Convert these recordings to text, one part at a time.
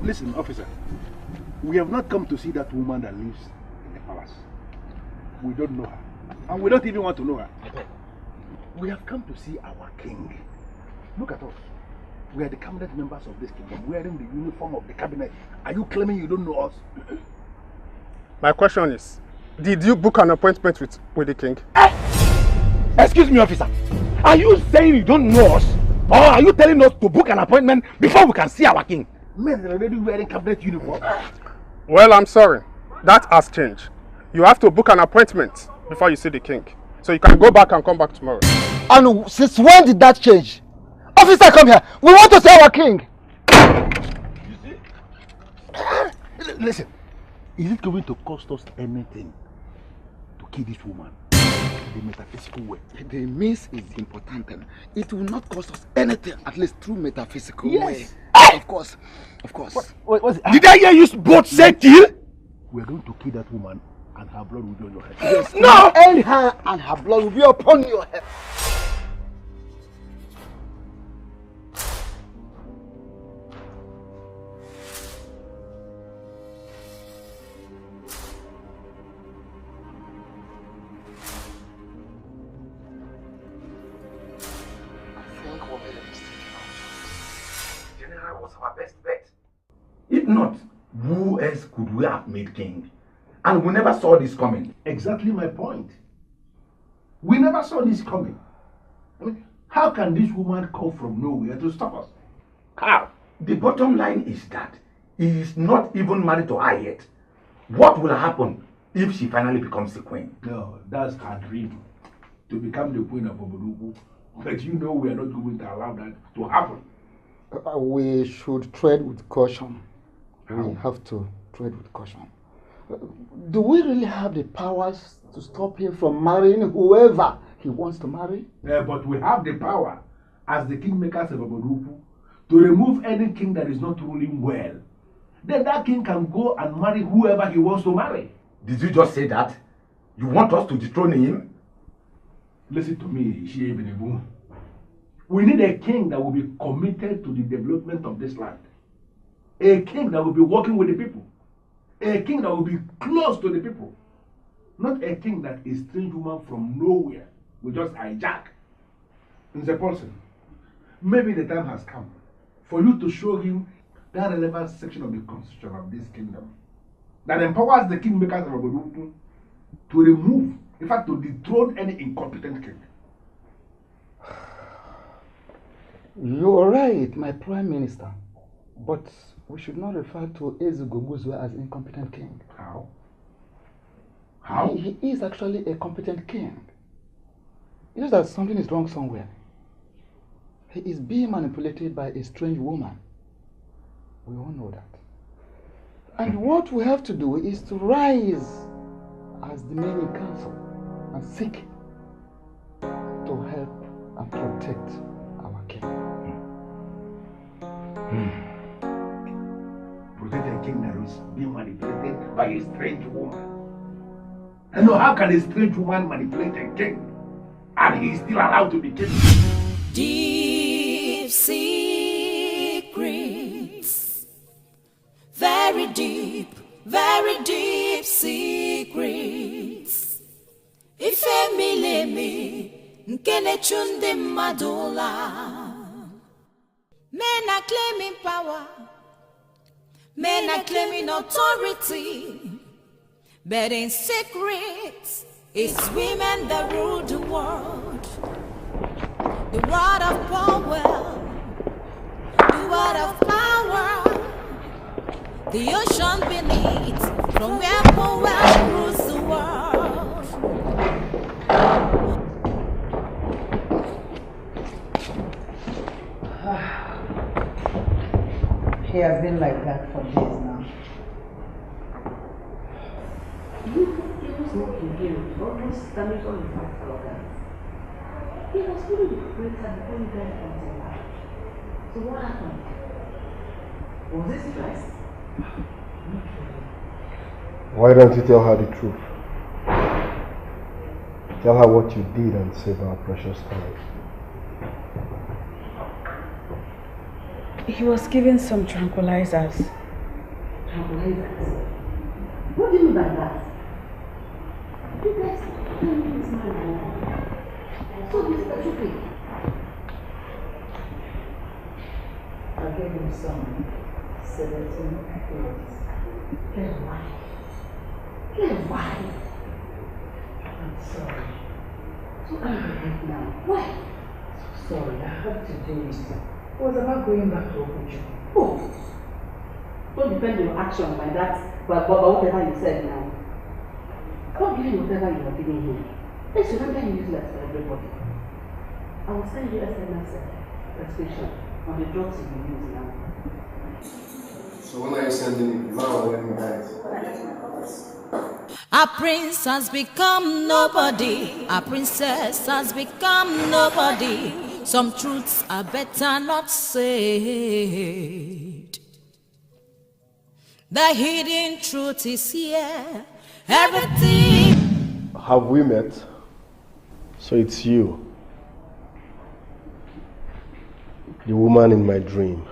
Listen, officer. We have not come to see that woman that lives in the palace. We don't know her. And we don't even want to know her at all. We have come to see our king. Look at us. We are the cabinet members of this kingdom, wearing the uniform of the cabinet. Are you claiming you don't know us? My question is, did you book an appointment with the king? Excuse me, officer. Are you saying you don't know us? Or are you telling us to book an appointment before we can see our king? Men are already wearing cabinet uniform. Well, I'm sorry. That has changed. You have to book an appointment before you see the king. So you can go back and come back tomorrow. And since when did that change? Officer, come here. We want to see our king. Listen, is it going to cost us anything to kill this woman? The metaphysical way. The means is important. It will not cost us anything, at least through metaphysical way. Of course. Of course. Did I hear you both say kill? We are going to kill that woman and her blood will be on your head. Yes, no! And her and her blood will be upon your head. If not, who else could we have made king? And we never saw this coming. Exactly my point. We never saw this coming. I mean, how can this woman come from nowhere to stop us? How? The bottom line is that he is not even married to her yet. What will happen if she finally becomes the queen? No, that's her dream. To become the queen of Obodo. But you know we are not going to allow that to happen. We should tread with caution. We have to tread with caution. Do we really have the powers to stop him from marrying whoever he wants to marry? But we have the power, as the kingmakers of Obodo, to remove any king that is not ruling well. Then that king can go and marry whoever he wants to marry. Did you just say that? You want us to dethrone him? Listen to me, Shebenebu. We need a king that will be committed to the development of this land. A king that will be working with the people. A king that will be close to the people. Not a king that is a strange woman from nowhere will just hijack. Mr. Paulson, maybe the time has come for you to show him that relevant section of the constitution of this kingdom that empowers the kingmakers of Obodo to remove, in fact, to dethrone any incompetent king. You're right, my prime minister. But we should not refer to Chigozie as incompetent king. How? How? He is actually a competent king. It's just that something is wrong somewhere. He is being manipulated by a strange woman. We all know that. And what we have to do is to rise as the men in council and seek to help and protect our king. Protect a king that is being manipulated by a strange woman. And no, how can a strange woman manipulate a king and he is still allowed to be king? Deep secrets, very deep secrets. Ife milemi nkene chunde madola. Men are claiming power, men are claiming authority, but in secret, it's women that rule the world. The word of power, the word of power, the ocean beneath, from where power rules the world. He has been like that for days now. You just walk again, almost damage all his vital organs. He was fully depressed and only died from his life. So what happened? Was it stress? Why don't you tell her the truth? Tell her what you did and save our precious time. He was given some tranquilizers Tranquilizers. What do you mean by that? You guys can't be smart. So this is stupid. I gave him some 17 pills. Then why? Then why? I'm sorry. So angry right now. Why? So sorry, I had to do it. It was about going back to Obodo. Oh! Don't depend on your action by that, but whatever you said now. Don't believe whatever you are giving him. It's remember useless for everybody. I will send you SMS restriction on the drugs you will use now. So when are you sending it? Now or when you guys? Our prince has become nobody. Our princess has become nobody. Some truths are better not said. The hidden truth is here. Everything. Have we met? So it's you. The woman in my dream.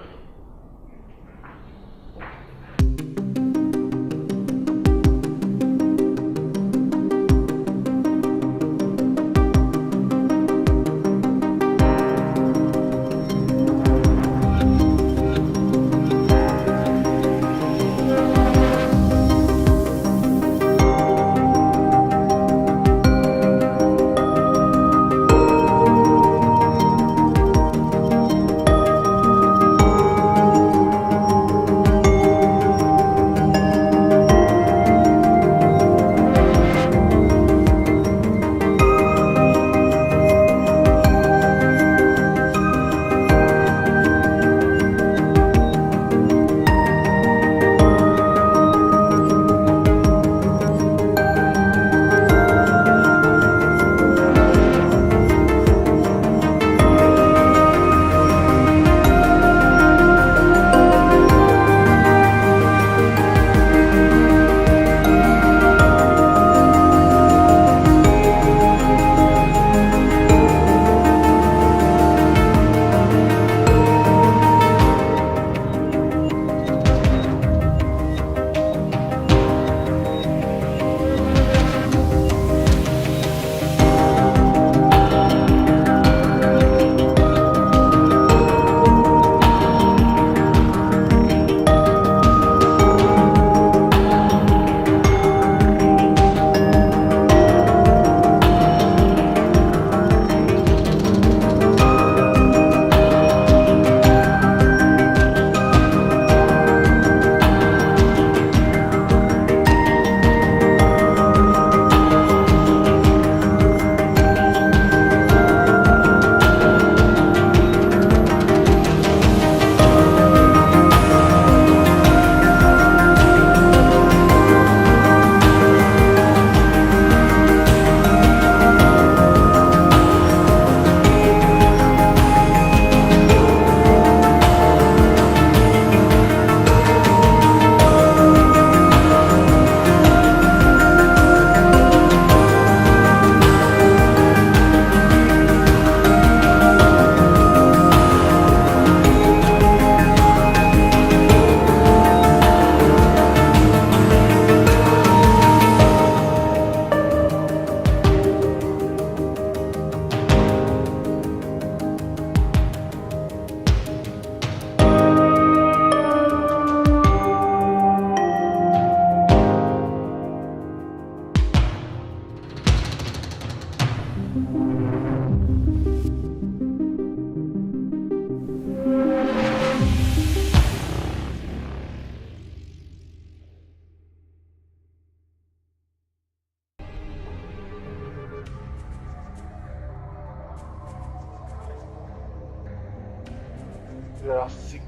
There are secrets.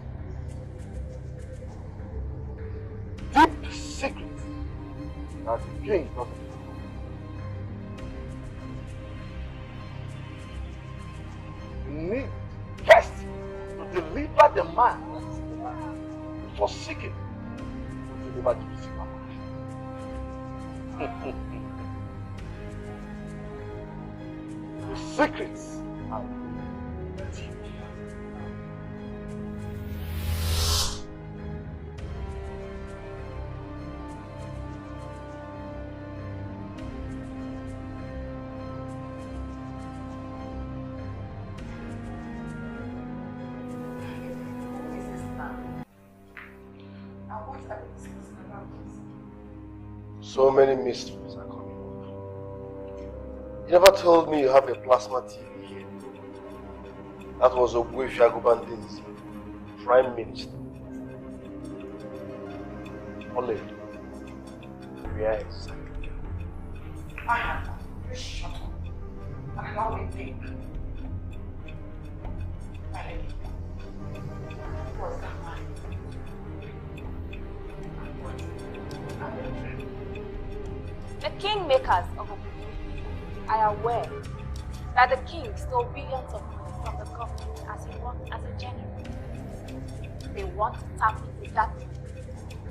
Deep secrets that the king doesn't know. You need first to deliver the man that is the man. For seeking to deliver the physical man. The secrets are deep. So many mysteries are coming up. You never told me you have a plasma TV here. That was Obodo, Prime Minister. Ole, where exactly? You shut up and allow me to think. What's that man? The kingmakers of Obodo are aware that the king stole billions of money from the government as he worked as a general. They want to tap into that money,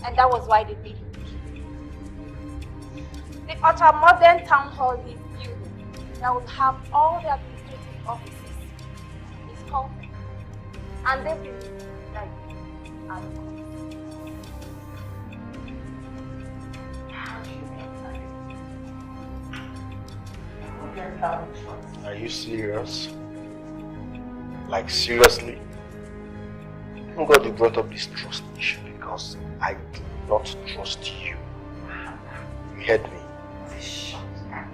and that was why they made him king. The ultra-modern town hall he's building that will have all the administrative offices is called, and they will like Are you serious? Like seriously? Thank God you brought up this trust issue because I do not trust you. You heard me? Shut up.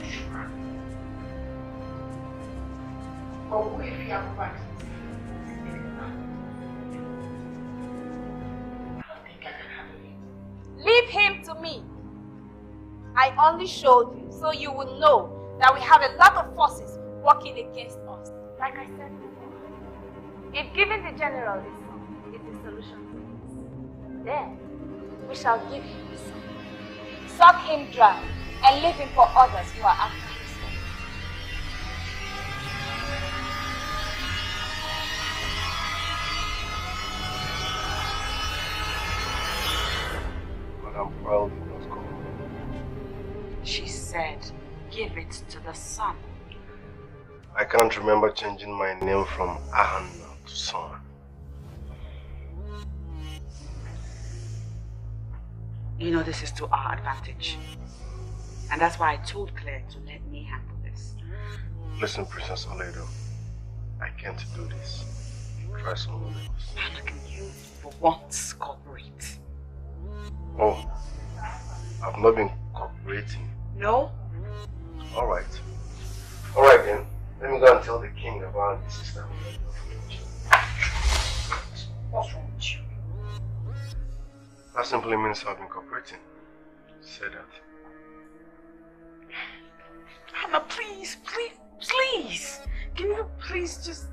But if you have practiced, leave him to me. I only showed you so you will know that we have a lot of forces working against us. Like I said before, if giving the general this song is the solution to this, then we shall give him this song. Suck him dry and leave him for others who are after his soul. Madam Pearl did not come. she said, give it to the sun. I can't remember changing my name from Ahanna to Son. You know this is to our advantage. And that's why I told Claire to let me handle this. Listen, Princess Obodo, I can't do this. Try someone else. How can you, for once, cooperate? Oh, I've not been cooperating. No? Alright. Alright then. Let me go and tell the king about the system. What's wrong with you? That simply means I've been cooperating. Say that. Hannah, please. Can you please just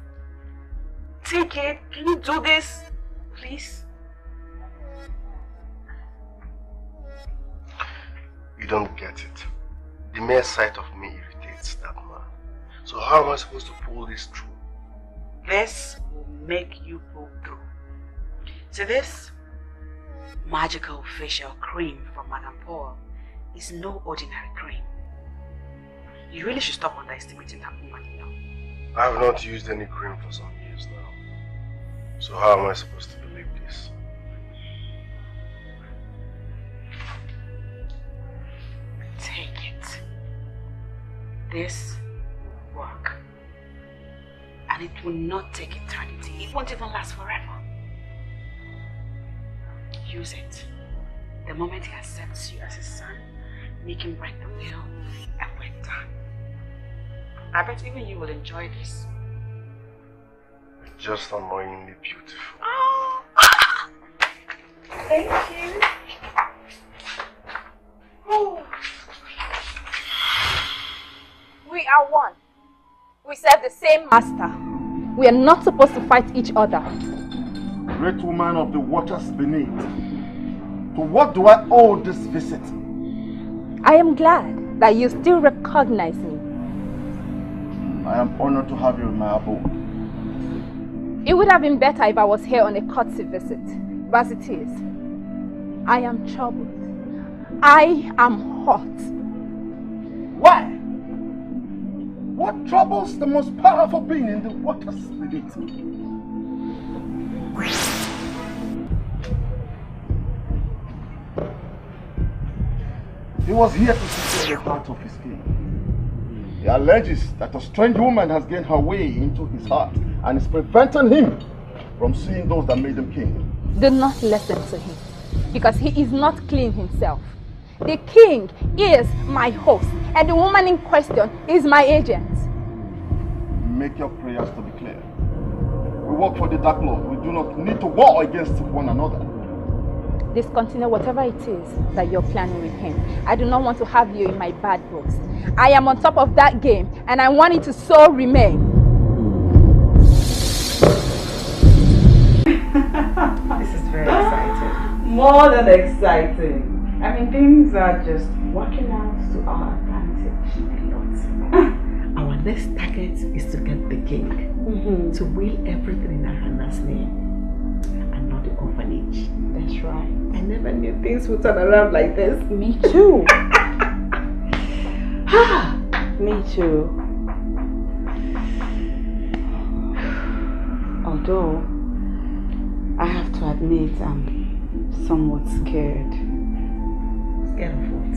take it? Can you do this? Please? You don't get it. The mere sight of me irritates that man. So how am I supposed to pull this through? This will make you pull through. So this magical facial cream from Madame Paul is no ordinary cream. You really should stop underestimating that woman, you know. I have not used any cream for some years now. So how am I supposed to believe this? Take it. This will work. And it will not take eternity. It won't even last forever. Use it. The moment he accepts you as his son, make him break the wheel, and we're done. I bet even you will enjoy this. Just annoyingly beautiful. Oh! Thank you. Oh. We are one. We serve the same master. We are not supposed to fight each other. Great woman of the waters beneath, to what do I owe this visit? I am glad that you still recognize me. I am honored to have you in my abode. It would have been better if I was here on a courtesy visit, but as it is, I am troubled. I am hot. Why? What troubles the most powerful being in the waters beneath? He was here to secure the heart of his king. He alleges that a strange woman has gained her way into his heart and is preventing him from seeing those that made him king. Do not listen to him, because he is not clean himself. The king is my host, and the woman in question is my agent. Make your prayers to be clear. We work for the Dark Lord. We do not need to war against one another. Discontinue whatever it is that you're planning with him. I do not want to have you in my bad books. I am on top of that game, and I want it to so remain. This is very exciting. More than exciting. I mean, things are just working out to our advantage a lot. Our next target is to get the king to will everything in Hannah's name and not the orphanage. That's right. I never knew things would turn around like this. Me too. Me too. Although, I have to admit I'm somewhat scared. Scared of what?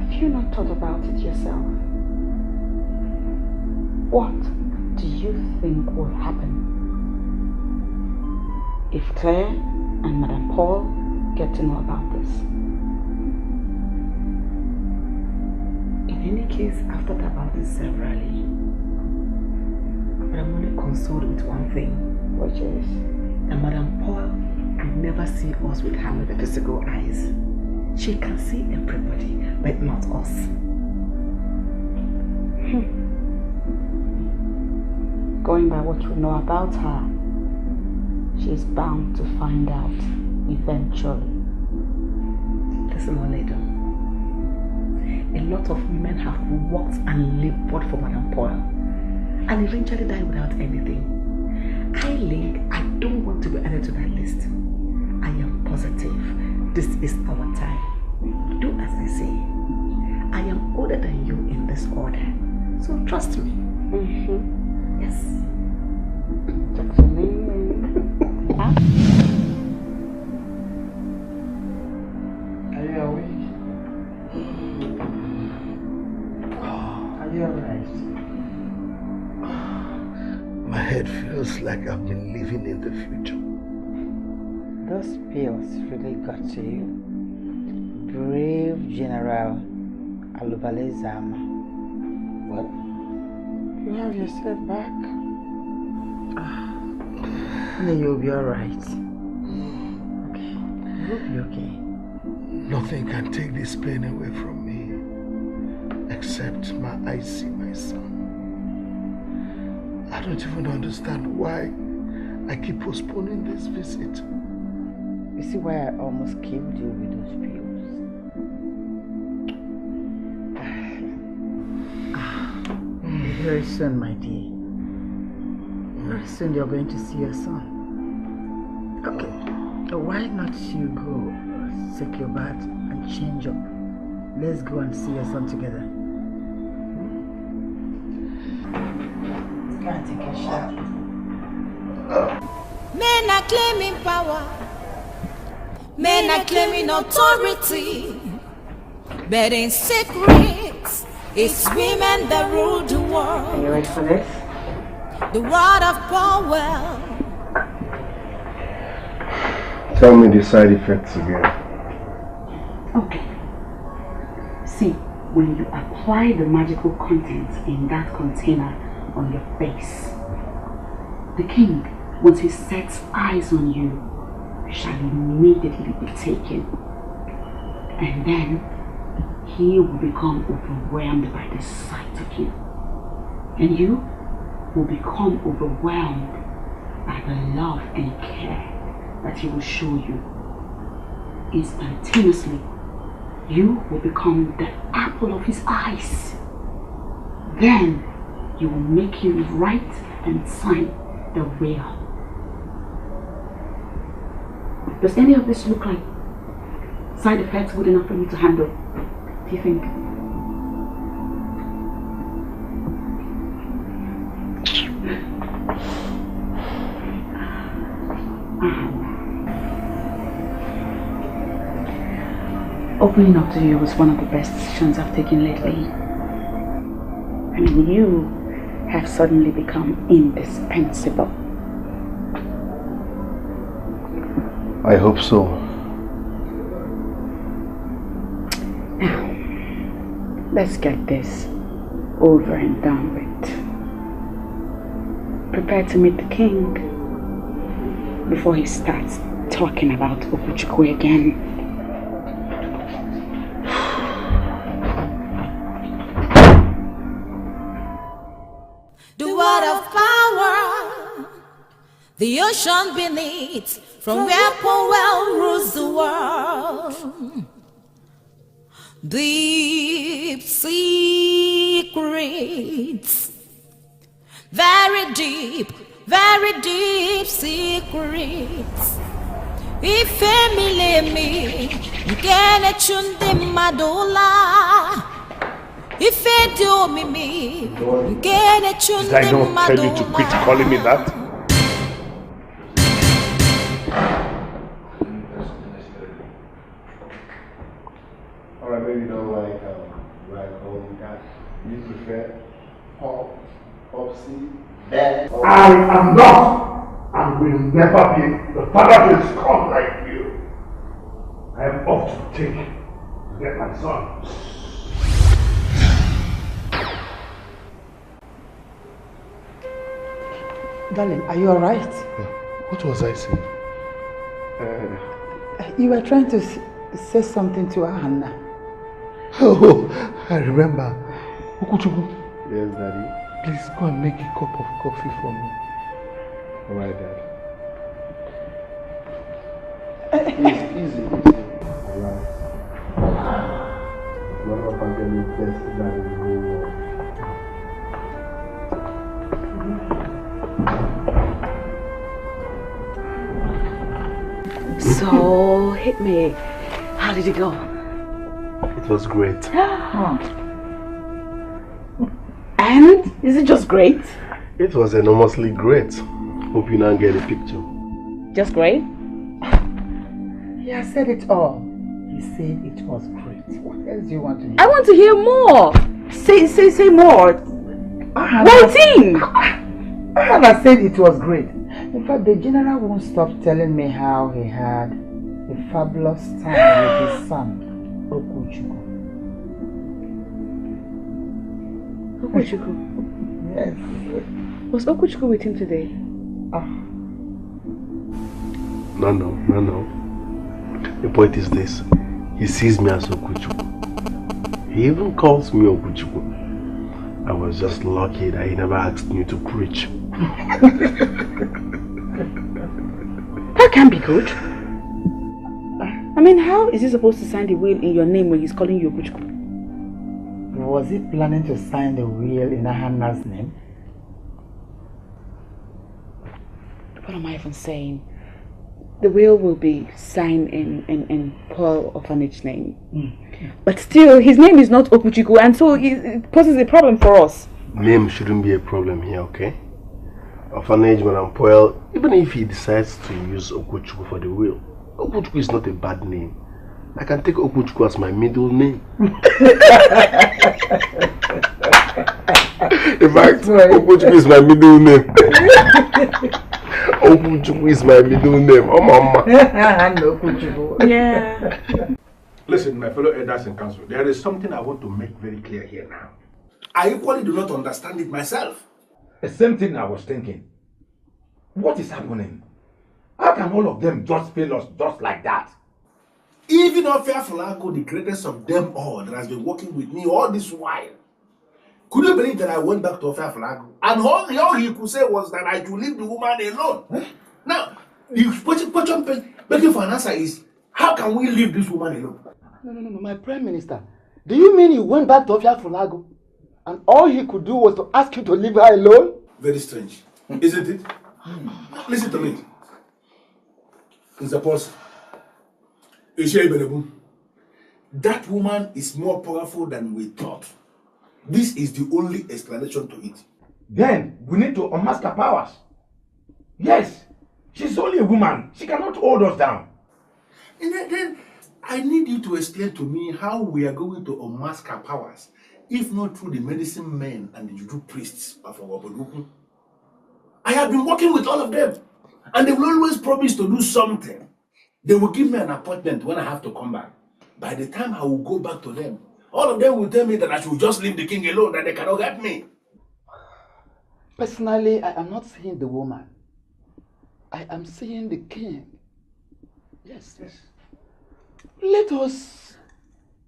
Have you not thought about it yourself? What do you think will happen if Claire and Madame Paul get to know about this? In any case, I've thought about this severally. But I'm only consoled with one thing, which is that Madame Paul will never see us with her with the physical eyes. She can see everybody, but not us. Going by what we know about her, she's bound to find out eventually. Listen, Oledo. A lot of women have worked and labored for Madame Paul and eventually died without anything. I don't want to be added to that list. I am positive this is our time. Do as I say. I am older than you in this order, so trust me. Yes. Are you awake? Are you alright? My head feels like I've been living in the future. Those pills really got to you. Brave General Alubalezama. Well, you have yourself back. You'll be alright. Okay. You'll be okay. Nothing can take this pain away from me except my eyes see my son. I don't even understand why I keep postponing this visit. You see why I almost killed you with those pills? Very soon, my dear. Very soon you're going to see your son. Okay. Why not you go take your bath and change up? Let's go and see your son together. Let's go and take a shower. Men are claiming power. Men are claiming authority. But in secret, it's women that rule the world. Are you ready for this? The word of power. Tell me the side effects again. Okay. See, when you apply the magical content in that container on your face, the king, once he sets eyes on you, shall immediately be taken. And then he will become overwhelmed by the sight of you. And you will become overwhelmed by the love and care that he will show you. Instantaneously, you will become the apple of his eyes. Then you will make him write and sign the will. Does any of this look like side effects good enough for me to handle? Do you think? Opening up to you was one of the best decisions I've taken lately. I mean, you have suddenly become indispensable. I hope so. Now, let's get this over and done with. Prepare to meet the king before he starts talking about Okuchukwu again. The word of power, the ocean beneath, from where Powell rules the world. Deep secrets, very deep secrets. If me, gene chunde madula. If it do me, gene chunde madula. Did I not tell you to quit calling me that? Alright, maybe you don't like home cat. You prefer Popsy, Dad? I am not and will never be the father to a scum like you. I am off to take to get my son. Darling, are you alright? What was I saying? You were trying to say something to Hannah. Oh, I remember. Okuchukwu. Yes, Daddy. Please go and make a cup of coffee for me. Alright, Dad. Easy. Alright. Not up until the best that is going on. So, hit me. How did it go? It was great. And is it just great? It was enormously great. Hope you now get a picture. Just great? He has said it all. He said it was great. What else do you want to hear? I want to hear more. Say more. Waiting. Hannah said it was great. In fact, the general won't stop telling me how he had a fabulous time with his son, Okuchukwu. Okuchukwu? Yes. Was Okuchukwu with him today? No. The point is this. He sees me as Okuchukwu. He even calls me Okuchukwu. I was just lucky that he never asked me to preach. That can't be good. I mean, how is he supposed to sign the will in your name when he's calling you Okuchukwu? Was he planning to sign the will in Hannah's name? What am I even saying? The will be signed in Paul Orphanage name. But still, his name is not Okuchukwu, and so it poses a problem for us. Name shouldn't be a problem here, okay? Orphanage, Madam Poel, even if he decides to use Okuchukwu for the will, Okuchukwu is not a bad name. I can take Okuchukwu as my middle name. In fact, Okuchukwu is my middle name. Okuchukwu is my middle name. Oh, mama. Yeah. Listen, my fellow elders in council, there is something I want to make very clear here now. I equally do not understand it myself. The same thing I was thinking. What is happening? How can all of them just fail us just like that? Even Aforevo, the greatest of them all, that has been working with me all this while, could you believe that I went back to Aforevo? And all he could say was that I should leave the woman alone. Huh? Now, the question begging for an answer is, how can we leave this woman alone? No, my Prime Minister. Do you mean he went back to Aforevo and all he could do was to ask you to leave her alone? Very strange, isn't it? Listen to me. Mr. Paulson, that woman is more powerful than we thought. This is the only explanation to it. Then we need to unmask her powers. Yes, she's only a woman. She cannot hold us down. And then I need you to explain to me how we are going to unmask her powers, if not through the medicine men and the juju priests of Obodo. I have been working with all of them, and they will always promise to do something. They will give me an appointment when I have to come back. By the time I will go back to them, all of them will tell me that I should just leave the king alone, that they cannot help me. Personally, I am not seeing the woman. I am seeing the king. Yes. Let us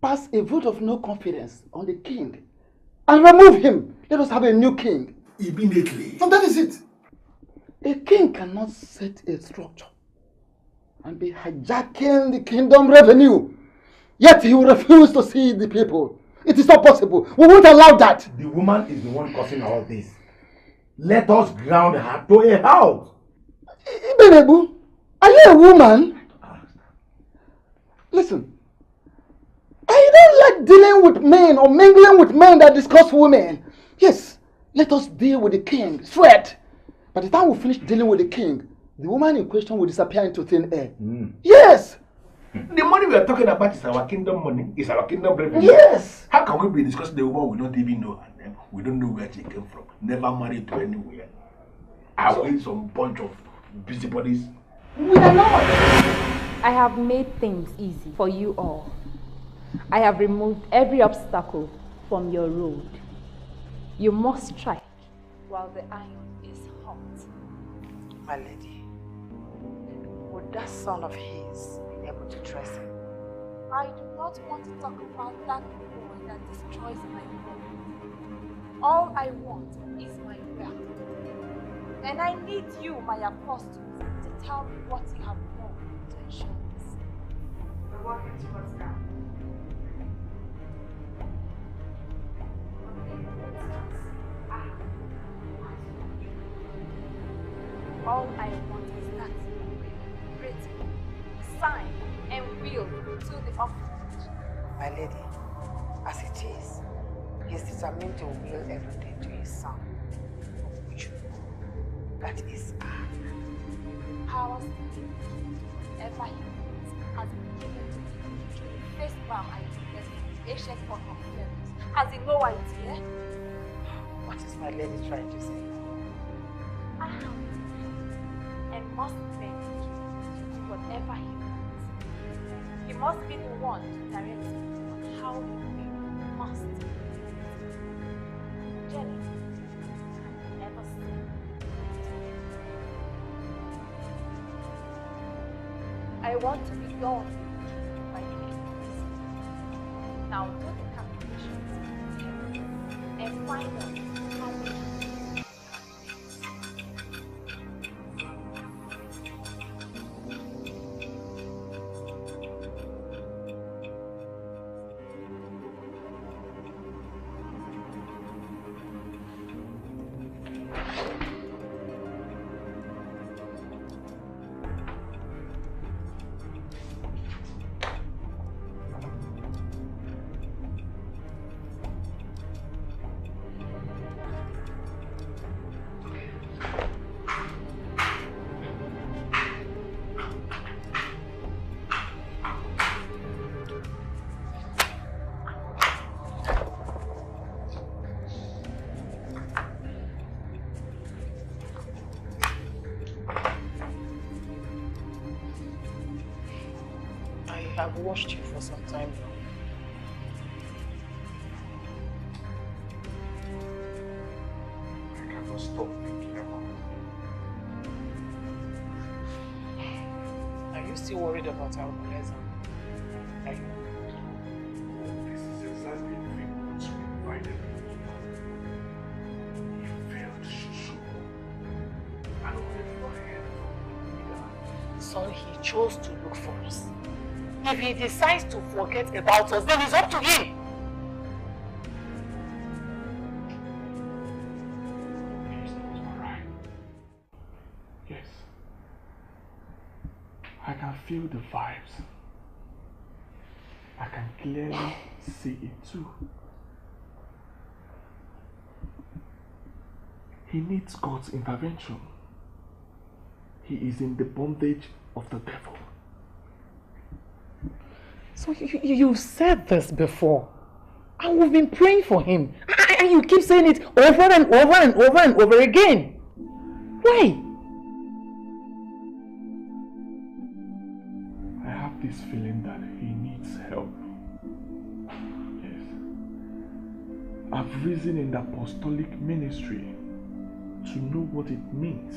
pass a vote of no confidence on the king and remove him. Let us have a new king. Immediately. And that is it. A king cannot set a structure and be hijacking the kingdom revenue. Yet he will refuse to see the people. It is not possible. We won't allow that. The woman is the one causing all this. Let us ground her to a halt. Ibenebu, are you a woman? Listen, I don't like dealing with men or mingling with men that discuss women. Yes, let us deal with the king straight. By the time we finish dealing with the king, the woman in question will disappear into thin air. Yes! The money we are talking about is our kingdom money, is our kingdom revenue. Yes! How can we be discussing the woman we don't even know her name? We don't know where she came from. Never married to anywhere. Are we some bunch of busybodies? We are not. I have made things easy for you all. I have removed every obstacle from your road. You must strike while the iron is hot. My lady, would that son of his be able to trust him? I do not want to talk about that boy that destroys my home. All I want is my wealth. And I need you, my apostles, to tell me what you have done to ensure this. We're working towards that. All I want is that written, signed, and willed to the office. My lady, as it is, he is determined to will everything to his son, Uche. That is powers whatever he wants has been given to him through the first vow I declared from the ancient form of prevails. Has he no idea? What is my lady trying to say? I have and must beg him to do whatever he wants. He must be the one to direct me on how he will, must. Jenny, never say. I want to be gone by the end of this year. Now do the calculations and find out how many. I've watched you for some time now. I cannot stop thinking about it. Are you still worried about our Aleza? Are you? This is exactly the thing which we invited him to. He failed so and we've not heard from him. So he chose to look for us. If he decides to forget about us, then it's up to him. He's not alright. Yes. I can feel the vibes. I can clearly see it too. He needs God's intervention. He is in the bondage of the devil. So you said this before, and we've been praying for him, and you keep saying it over and over and over and over again. Why? this feeling that he needs help. Yes. I've risen in the apostolic ministry to know what it means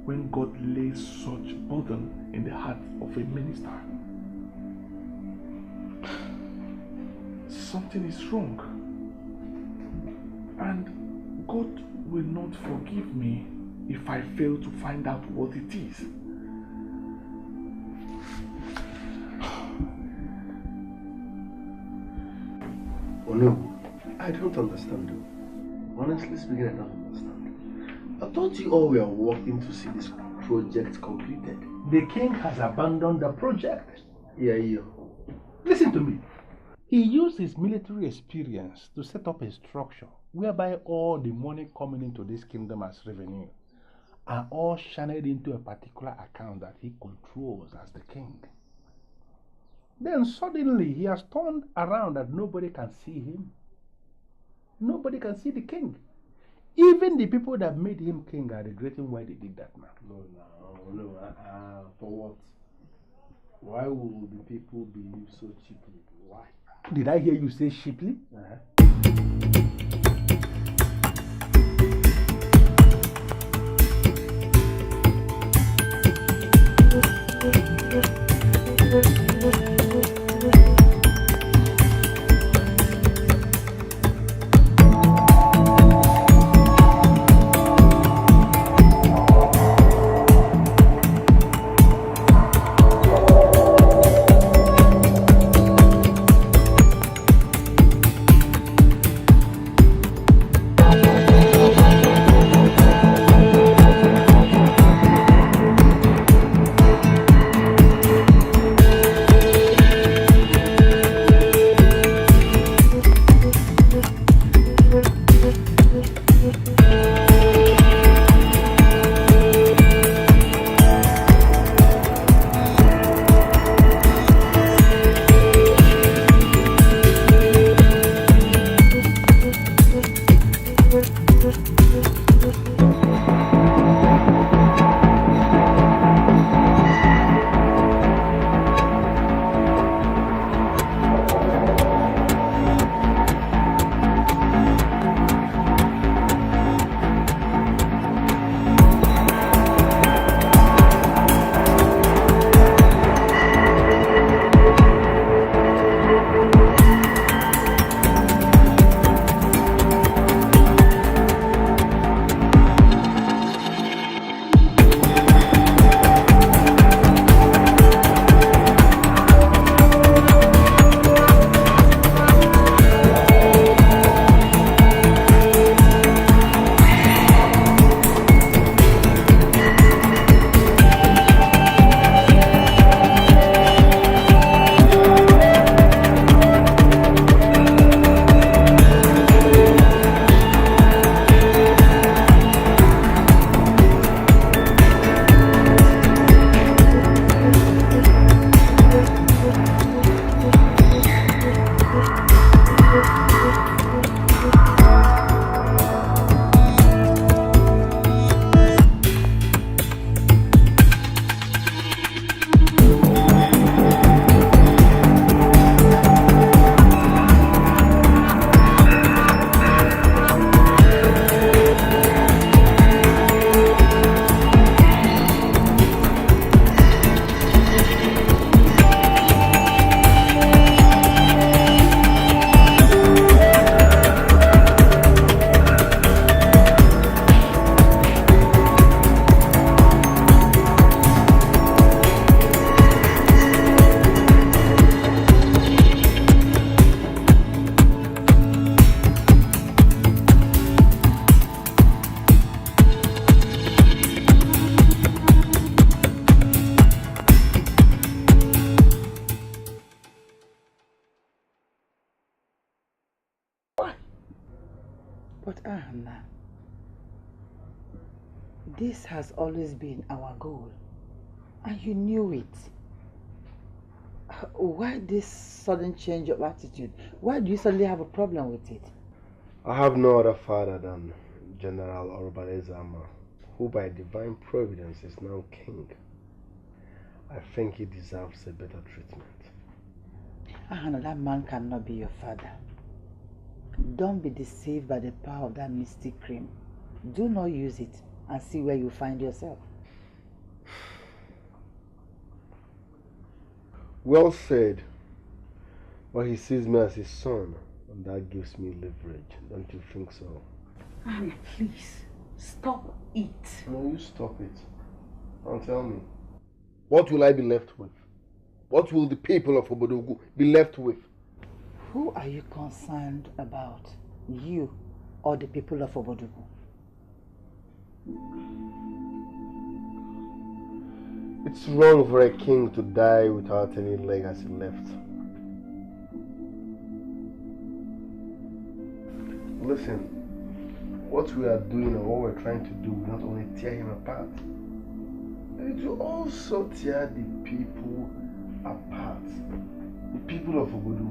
when God lays such burden in the heart of a minister. Something is wrong, and God will not forgive me if I fail to find out what it is. Oh no, I don't understand though. Honestly speaking, I don't understand. I thought you all were working to see this project completed. The king has abandoned the project. Yeah. Listen to me. He used his military experience to set up a structure whereby all the money coming into this kingdom as revenue are all channeled into a particular account that he controls as the king. Then suddenly he has turned around that nobody can see him. Nobody can see the king. Even the people that made him king are regretting why they did that now. No. For what? Why will the people behave so cheaply? Why? Did I hear you say cheaply? But Anna, this has always been our goal, and you knew it. Why this sudden change of attitude? Why do you suddenly have a problem with it? I have no other father than General Orubalezama, who by divine providence is now king. I think he deserves a better treatment. Ahana, that man cannot be your father. Don't be deceived by the power of that mystic cream. Do not use it and see where you find yourself. Well said. But he sees me as his son, and that gives me leverage. Don't you think so? Anna, please, stop it. No, you stop it. And tell me, what will I be left with? What will the people of Obodo be left with? Who are you concerned about? You or the people of Obodo? It's wrong for a king to die without any legacy left. Listen, what we are doing or what we're trying to do will not only tear him apart, it will also tear the people apart. The people of Obodo,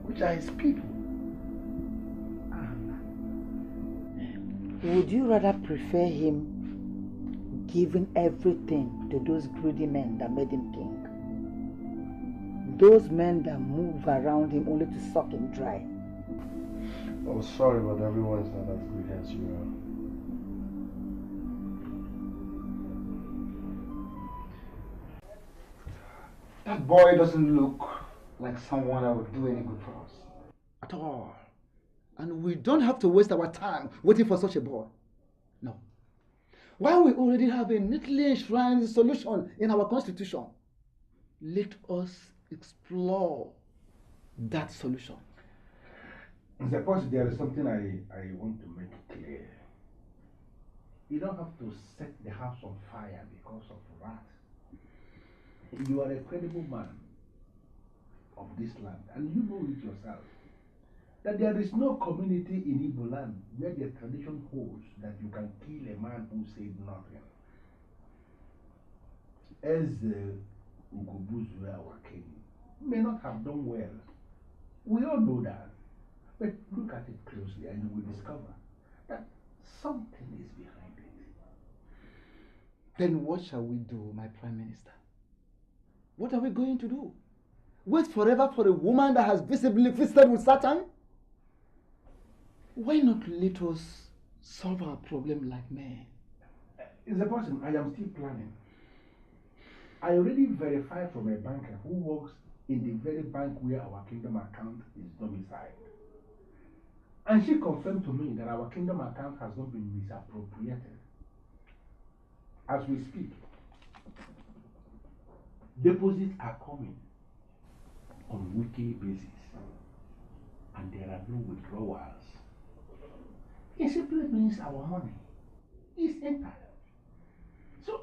which are his people. Would you rather prefer him giving everything to those greedy men that made him king? Those men that move around him only to suck him dry. I'm sorry, but everyone is not as greedy as you are. That boy doesn't look like someone that would do any good for us. At all. And we don't have to waste our time waiting for such a boy. No. While we already have a neatly enshrined solution in our constitution, let us explore that solution. Suppose there is something I want to make clear. You don't have to set the house on fire because of wrath. You are a credible man of this land, and you know it yourself, that there is no community in Igbo land where the tradition holds that you can kill a man who said nothing. As Ugobuzu, our king, may not have done well. We all know that. But look at it closely and you will discover that something is behind it. Then what shall we do, my Prime Minister? What are we going to do? Wait forever for a woman that has visibly feasted with Satan? Why not let us solve our problem like men? Is a person I am still planning. I already verified from a banker who works in the very bank where our kingdom account is domiciled. And she confirmed to me that our kingdom account has not been misappropriated. As we speak, deposits are coming on weekly basis, and there are no withdrawals. It simply means our money is entered. So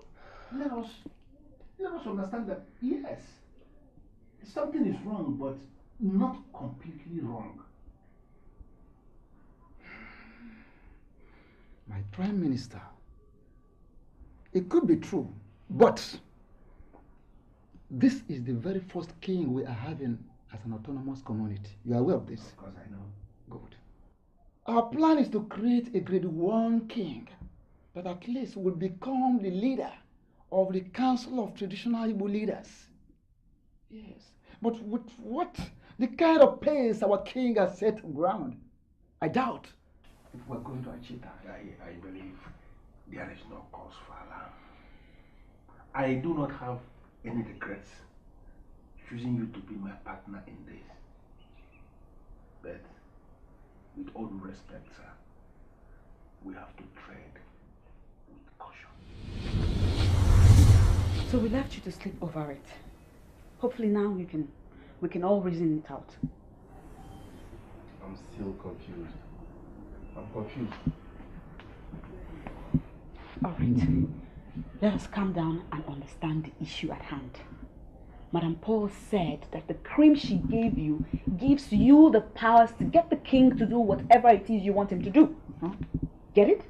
let us understand that yes, something is wrong, but not completely wrong. My Prime Minister, it could be true, but this is the very first king we are having as an autonomous community. You are aware of this? Of course I know. Good. Our plan is to create a grade 1 king that at least will become the leader of the Council of Traditional Igbo Leaders. Yes, but with what? The kind of pace our king has set ground, I doubt if we're going to achieve that. I believe there is no cause for alarm. I do not have any regrets choosing you to be my partner in this. But with all due respect, sir, we have to tread with caution. So we left you to sleep over it. Hopefully now we can all reason it out. I'm still confused. I'm confused. All right. Let us calm down and understand the issue at hand. Madam Paul said that the cream she gave you gives you the powers to get the king to do whatever it is you want him to do. Huh? Get it?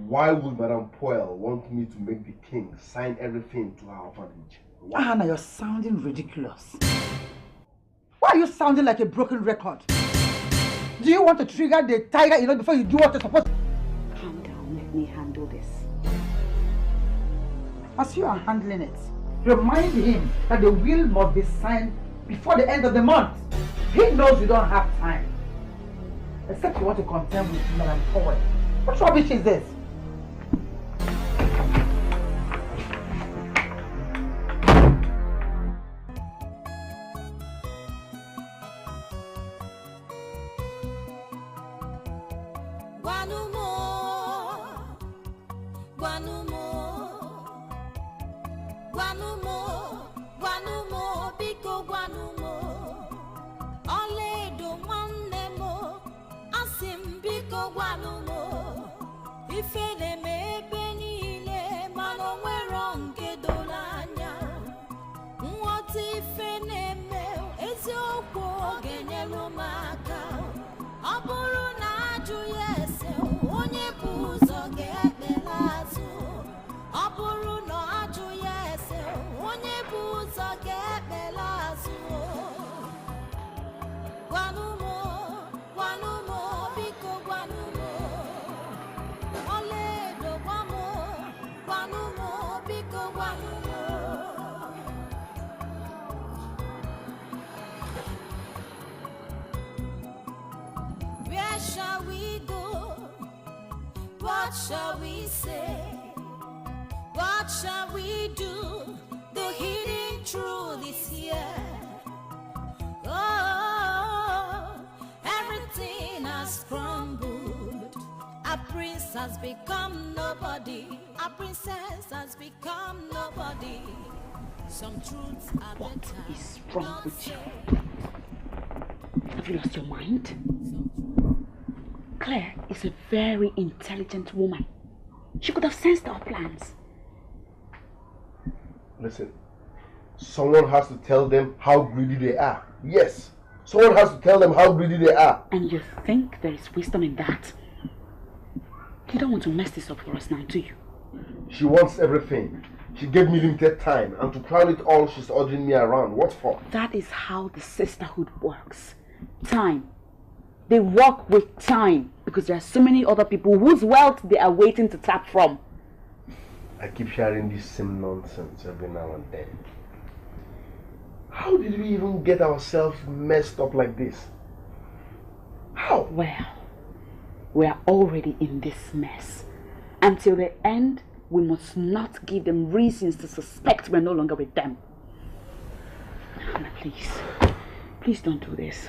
Why would Madam Poel want me to make the king sign everything to her advantage? Anna, you're sounding ridiculous. Why are you sounding like a broken record? Do you want to trigger the tiger before you do what you're supposed to? Calm down, let me handle this. As you are handling it, Remind him that the will must be signed before the end of the month. He knows you don't have time. Except you want to contend with Madam Powell. What rubbish is this? What shall we say? What shall we do? The hidden truth is here. Oh, everything has crumbled. A prince has become nobody. A princess has become nobody. Some truths are better. What is wrong with you? Have you lost your mind? Claire is a very intelligent woman. She could have sensed our plans. Listen, someone has to tell them how greedy they are. Yes, someone has to tell them how greedy they are. And you think there is wisdom in that? You don't want to mess this up for us now, do you? She wants everything. She gave me limited time, and to crown it all, she's ordering me around. What for? That is how the sisterhood works. Time. They work with time because there are so many other people whose wealth they are waiting to tap from. I keep hearing this same nonsense every now and then. How did we even get ourselves messed up like this? How? Well, we are already in this mess. Until the end, we must not give them reasons to suspect we're no longer with them. Anna, please don't do this.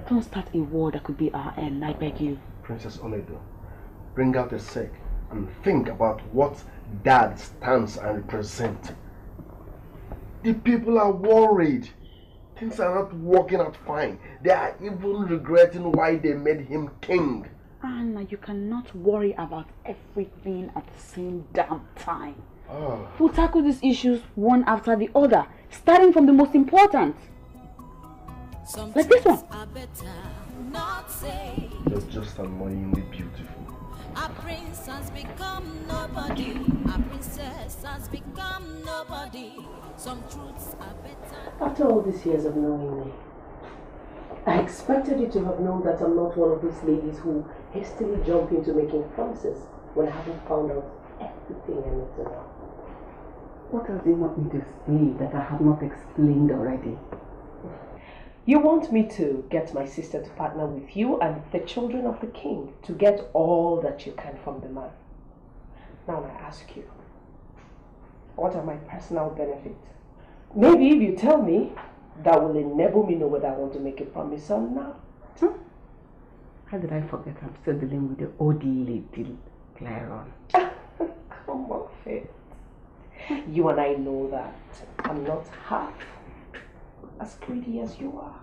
Don't start a war that could be our end, I beg you. Princess Obodo, bring out a sec and think about what Dad stands and represents. The people are worried. Things are not working out fine. They are even regretting why they made him king. Anna, you cannot worry about everything at the same damn time. Oh. We'll tackle these issues one after the other, starting from the most important. Like this one. You're just annoyingly beautiful. A prince has become nobody. A princess has become nobody. Some truths are better. After all these years of knowing me, I expected you to have known that I'm not one of these ladies who hastily jump into making promises when I haven't found out everything I need to know. What else do you want me to say that I have not explained already? You want me to get my sister to partner with you and the children of the king to get all that you can from the man. Now I ask you, what are my personal benefits? Maybe if you tell me, that will enable me know whether I want to make a promise or not. How did I forget I'm still dealing with the old lady Claire? Come on, Faith. You and I know that I'm not half as greedy as you are.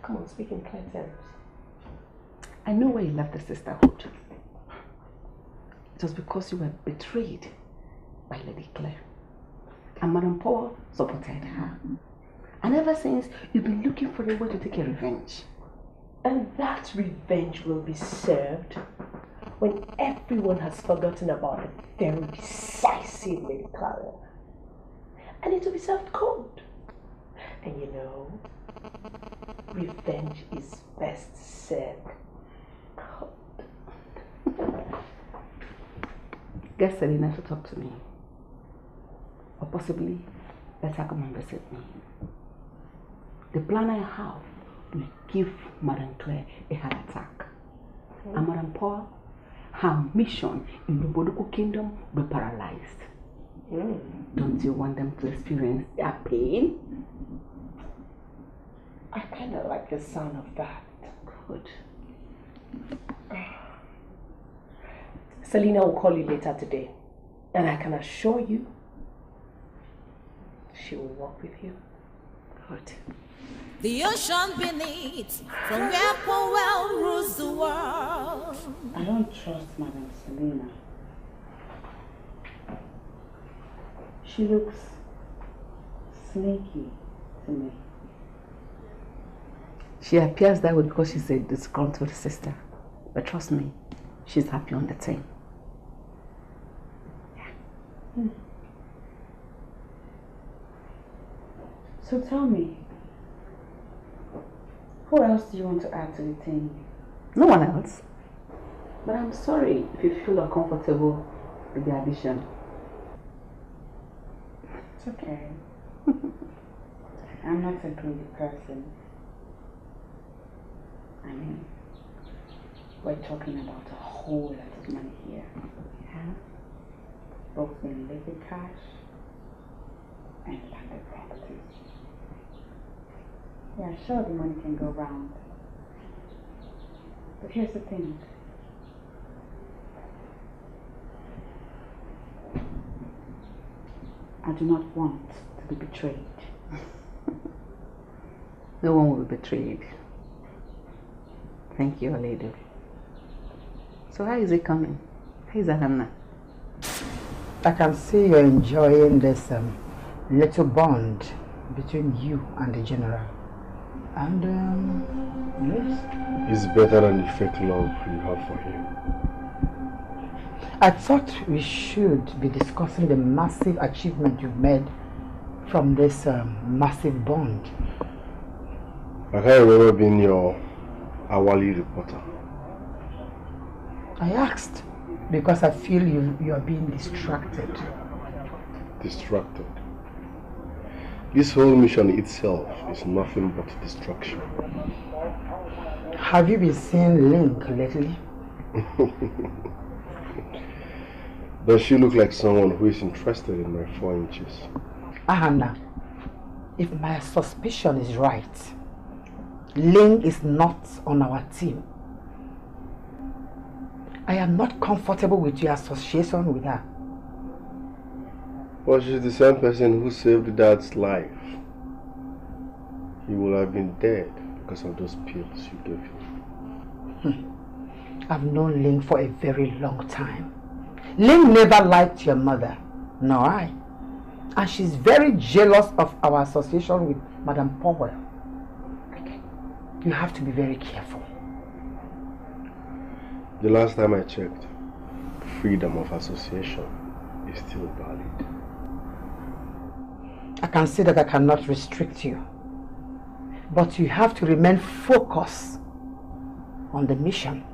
Come on, speak in clear terms. I know why you left the sisterhood. It was because you were betrayed by Lady Claire. And Madam Paul supported her. And ever since, you've been looking for a way to take a revenge. And that revenge will be served when everyone has forgotten about the very decisive Lady Clara. And it will be served cold. And you know, revenge is best served cold. Get Selena to talk to me. Or possibly better come and visit me. The plan I have will give Madame Claire a heart attack. And Madame Paul, her mission in the Obodo kingdom will be paralyzed. Don't you want them to experience their pain? I kind of like the sound of that. Good. Selena will call you later today, and I can assure you she will walk with you. Good. The ocean beneath, from where Powell rules the world. I don't trust Madam Selena. She looks sneaky to me. She appears that way because she's a disgruntled sister. But trust me, she's happy on the team. So tell me, who else do you want to add to the team? No one else. But I'm sorry if you feel uncomfortable with the addition. It's okay. I'm not a greedy person. I mean, we're talking about a whole lot of money here. Yeah? Both in liquid cash and landed properties. Yeah, sure, the money can go round. But here's the thing. I do not want to be betrayed. No one will be betrayed. Thank you, lady. So how is it coming? How is Ahamna? I can see you're enjoying this little bond between you and the general. And yes. It's better than the fake love you have for him. I thought we should be discussing the massive achievement you've made from this massive bond. I can't remember being your hourly reporter. I asked because I feel you are being distracted. Distracted? This whole mission itself is nothing but distraction. Have you been seeing Link lately? Does she look like someone who is interested in my 4 inches? Ahana, if my suspicion is right, Ling is not on our team. I am not comfortable with your association with her. Well, she's the same person who saved Dad's life. He would have been dead because of those pills you gave him. I've known Ling for a very long time. Ling never liked your mother, nor I. And she's very jealous of our association with Madame Powell. You have to be very careful. The last time I checked, freedom of association is still valid. I can see that I cannot restrict you. But you have to remain focused on the mission.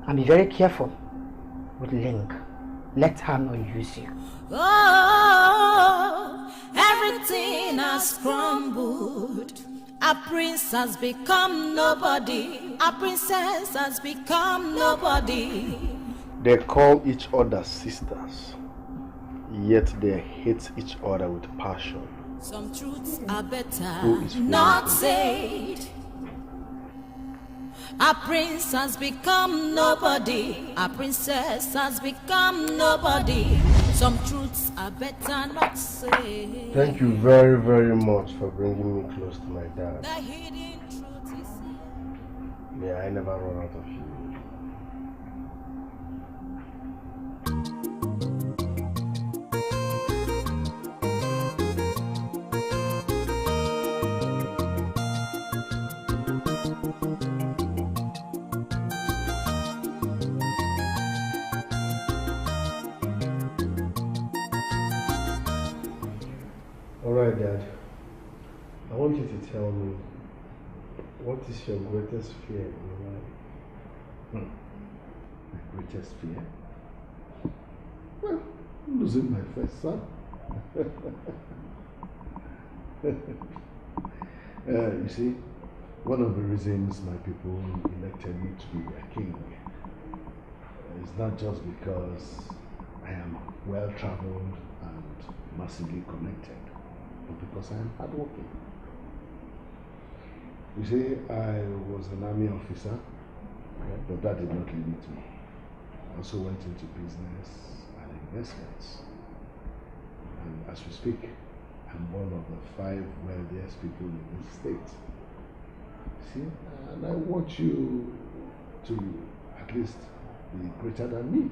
And be very careful with Ling. Let her not use you. Oh, everything has crumbled. A prince has become nobody. A princess has become nobody. They call each other sisters, yet they hate each other with passion. Some truths are better not said. A prince has become nobody. A princess has become nobody. Some truths are better not said. Thank you very, very much for bringing me close to my dad. The hidden truth is here. May I never run out of you. Alright, Dad. I want you to tell me, what is your greatest fear in life? My greatest fear? Well, losing my first son. You see, one of the reasons my people elected me to be their king is not just because I am well-traveled and massively connected, but because I am hardworking. You see, I was an army officer, but that did not limit me. I also went into business and investments. And as we speak, I'm one of the 5 wealthiest people in this state. See, and I want you to at least be greater than me.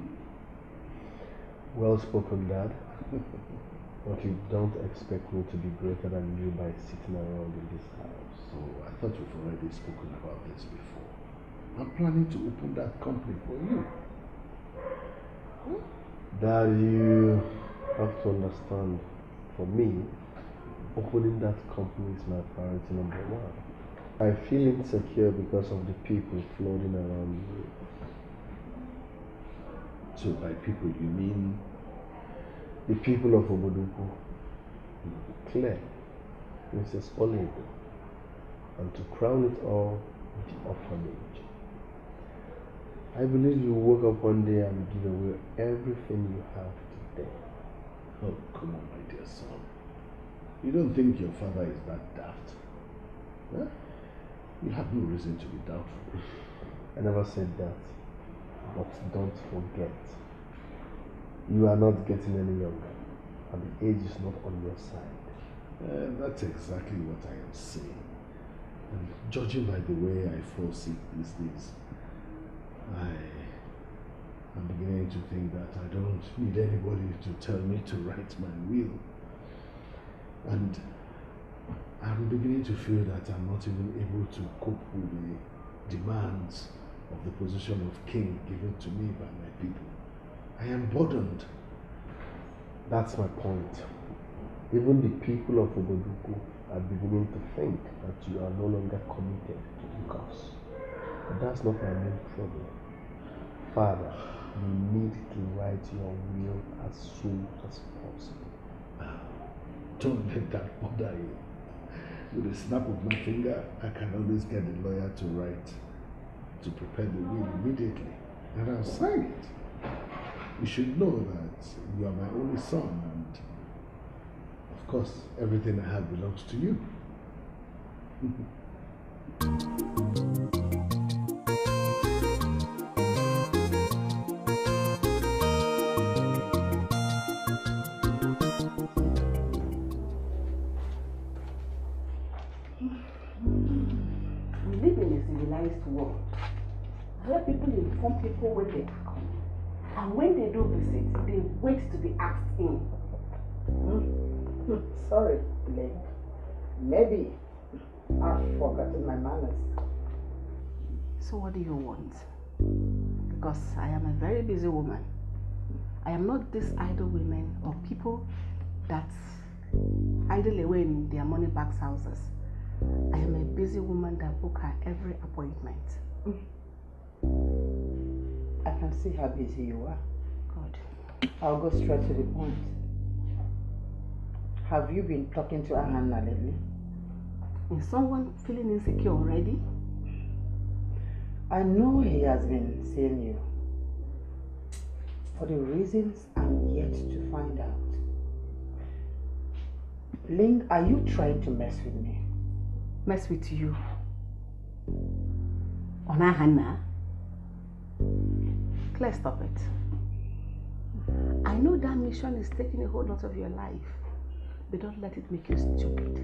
Well spoken, Dad. But you don't expect me to be greater than you by sitting around in this house. So I thought we've already spoken about this before. I'm planning to open that company for you. Dad, you have to understand, for me, opening that company is my priority number 1. I feel insecure because of the people floating around me. So by people you mean? The people of Obodo, Claire, Mrs. Obodo, and to crown it all, the orphanage. I believe you woke up one day and give away everything you have today. Oh, come on, my dear son. You don't think your father is that daft? Huh? You have no reason to be doubtful. I never said that. But don't forget, you are not getting any younger, and the age is not on your side. That's exactly what I am saying. And judging by the way I fall sick these days, I'm beginning to think that I don't need anybody to tell me to write my will. And I'm beginning to feel that I'm not even able to cope with the demands of the position of king given to me by my people. I am burdened. That's my point. Even the people of Obodo are beginning to think that you are no longer committed to the cause. But that's not my main problem. Father, you need to write your will as soon as possible. Don't let that bother you. With a snap of my finger, I can always get the lawyer to prepare the will immediately, and I'll sign it. You should know that you are my only son, and of course, everything I have belongs to you. We live in a civilized world where people inform people when they are coming. And when they do visit, they wait to be asked in. Sorry, Blake. Maybe I've forgotten my manners. So what do you want? Because I am a very busy woman. I am not these idle women or people that idle away in their money bags houses. I am a busy woman that book her every appointment. I can see how busy you are. Good. I'll go straight to the point. Have you been talking to Ahanna lately? Is someone feeling insecure already? I know he has been seeing you. For the reasons I'm yet to find out. Ling, are you trying to mess with me? Mess with you? On Ahanna? Claire, stop it. I know that mission is taking a whole lot of your life, but don't let it make you stupid.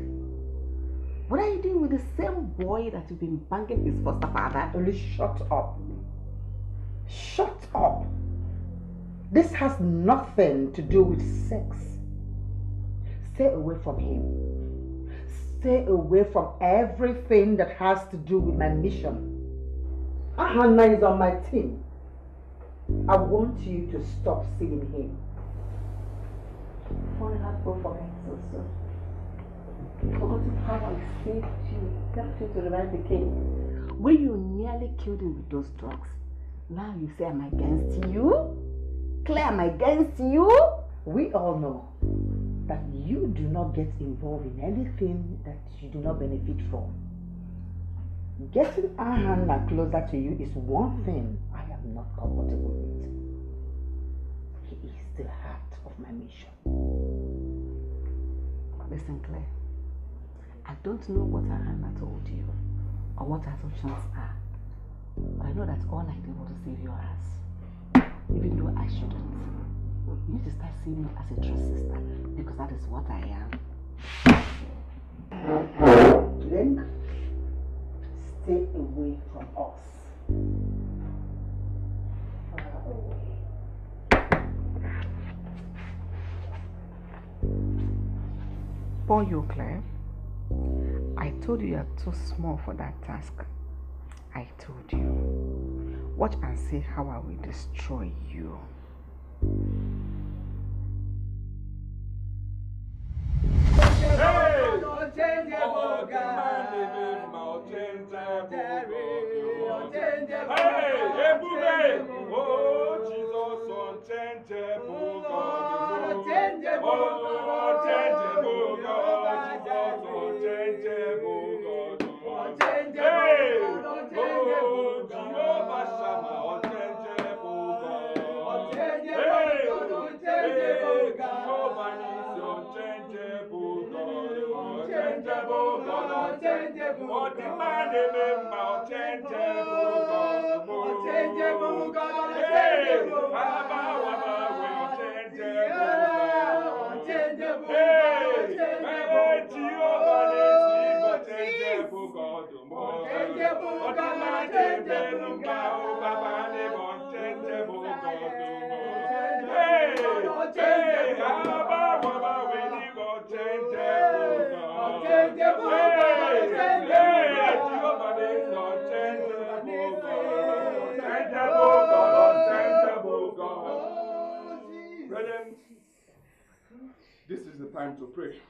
What are you doing with the same boy that you've been banging his foster father? Only shut up. Shut up. This has nothing to do with sex. Stay away from him. Stay away from everything that has to do with my mission. Ahanna is on my team. I want you to stop seeing him. Only have both of them so soon. Forgotten how I saved you, helped you to revive the king. When you nearly killed him with those drugs, now you say I'm against you? Claire, I'm against you? We all know that you do not get involved in anything that you do not benefit from. Getting Hannah closer to you is one thing I am not comfortable with. He is the heart of my mission. Listen, Claire. I don't know what Hannah told you or what her assumptions are, but I know that all I did was to save your ass, even though I shouldn't. You need to start seeing me as a true sister, because that is what I am. Link, stay away from us. Far away. For you, Claire, I told you you're too small for that task. I told you. Watch and see how I will destroy you. Brethren, this is the time to pray.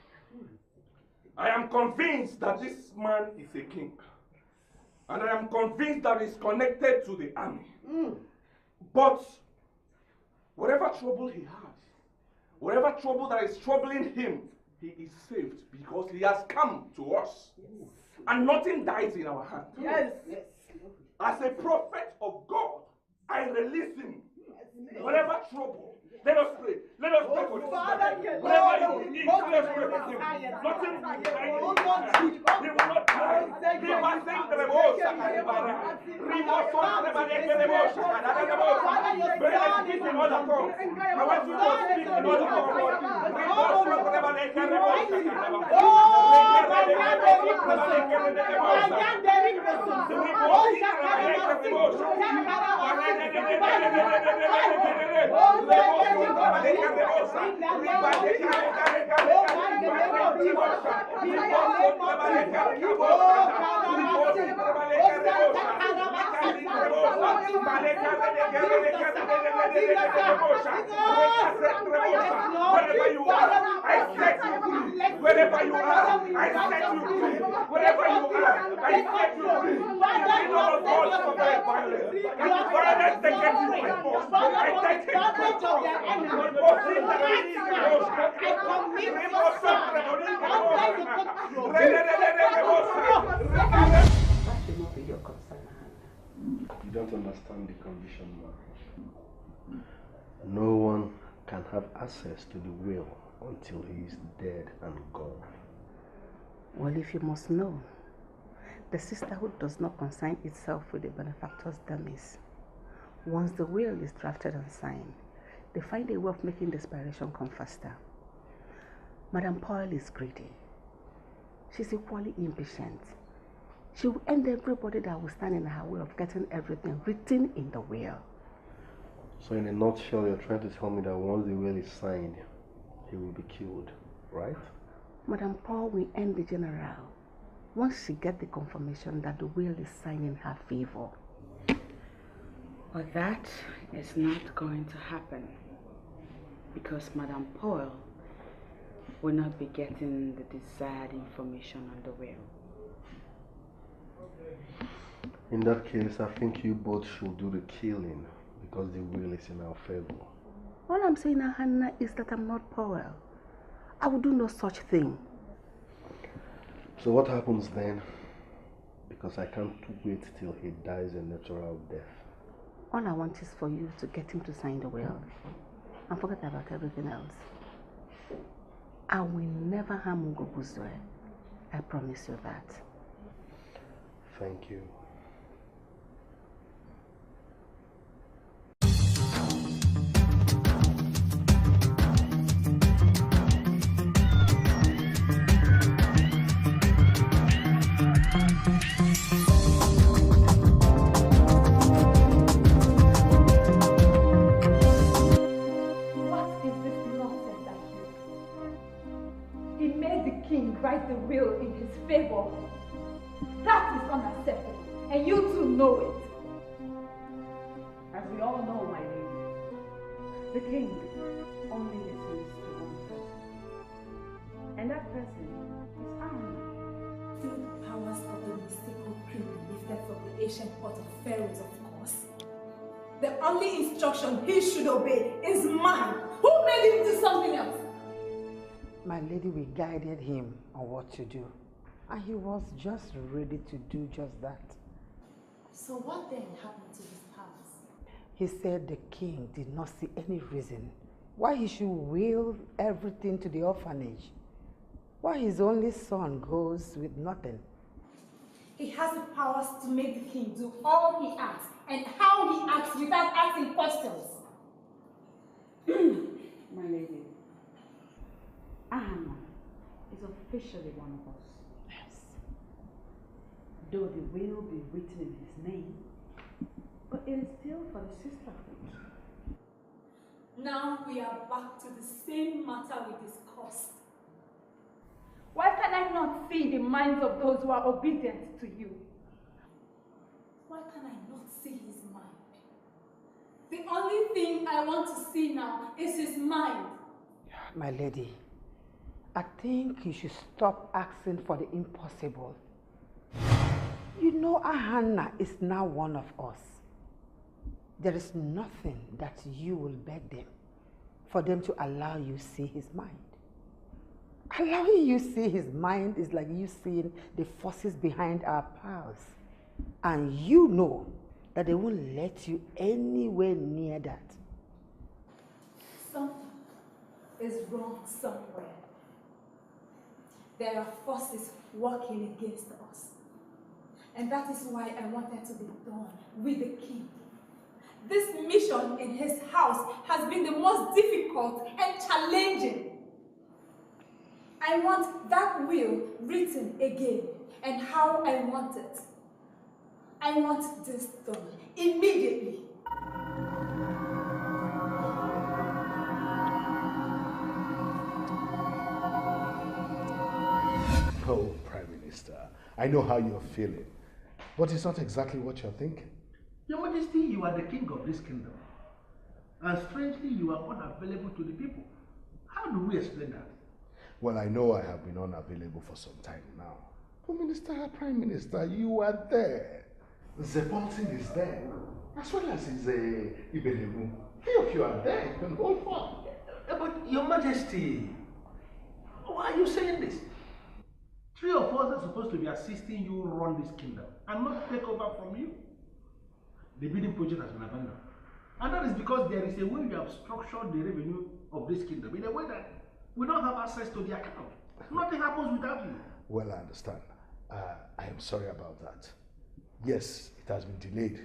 I am convinced that this man is a king. And I am convinced that he's connected to the army. But whatever trouble he has, whatever trouble that is troubling him, he is saved because he has come to us. And nothing dies in our hand. Yes. As a prophet of God, I release him. Whatever trouble, let us pray. Let us pray for this man. Whatever you need, let us pray for him. Nothing will be behind him. He will not die. Wherever you are, I set you free. Wherever you are, I set you free. You know the God for my violence. Violence taken you by force. I take it by force. You don't understand the condition, man. No one can have access to the will until he is dead and gone. Well, if you must know, the sisterhood does not concern itself with the benefactor's dummies. Once the will is drafted and signed, they find a way of making the expiration come faster. Madame Paul is greedy. She's equally impatient. She will end everybody that will stand in her way of getting everything written in the will. So in a nutshell, you're trying to tell me that once the will is signed, he will be killed, right? Madame Paul will end the general once she gets the confirmation that the will is signed in her favor. But that is not going to happen because Madame Paul will not be getting the desired information on the will. In that case, I think you both should do the killing because the will is in our favor. All I'm saying now, Hannah, is that I'm not Powell. I will do no such thing. So what happens then? Because I can't wait till he dies a natural death. All I want is for you to get him to sign the will and forget about everything else. I will never harm Ngobuzwe. I promise you that. Thank you. Write the will in his favor. That is unacceptable, and you too know it. As we all know, my lady, the king only listens to one person. And that person is Aaron. Still the powers of the mystical cream lifted from the ancient pot of pharaohs, of course. The only instruction he should obey is mine. Who made him do something else? My lady, we guided him on what to do, and he was just ready to do just that. So what then happened to his powers? He said the king did not see any reason why he should will everything to the orphanage, why his only son goes with nothing. He has the powers to make the king do all he asks and how he acts without asking questions. My lady, Anna is officially one of us. Yes. Though the will be written in his name, but it is still for the sisterhood. Now we are back to the same matter we discussed. Why can I not see the minds of those who are obedient to you? Why can I not see his mind? The only thing I want to see now is his mind. My lady, I think you should stop asking for the impossible. You know Ahana is now one of us. There is nothing that you will beg them for them to allow you see his mind. Allowing you see his mind is like you seeing the forces behind our powers. And you know that they won't let you anywhere near that. Something is wrong somewhere. There are forces working against us. And that is why I wanted to be done with the king. This mission in his house has been the most difficult and challenging. I want that will written again and how I want it. I want this done immediately. Oh, Prime Minister, I know how you're feeling, but it's not exactly what you're thinking. Your Majesty, you are the king of this kingdom, and strangely, you are unavailable to the people. How do we explain that? Well, I know I have been unavailable for some time now. But Prime Minister, you are there. Zepoltin is there, as well as his Ibelebu. Three of you are there, you can hold forth. But Your Majesty, why are you saying this? Three of us are supposed to be assisting you run this kingdom and not take over from you. The bidding project has been abandoned. And that is because there is a way we have structured the revenue of this kingdom in a way that we don't have access to the account. Nothing happens without you. Well, I understand. I am sorry about that. Yes, it has been delayed,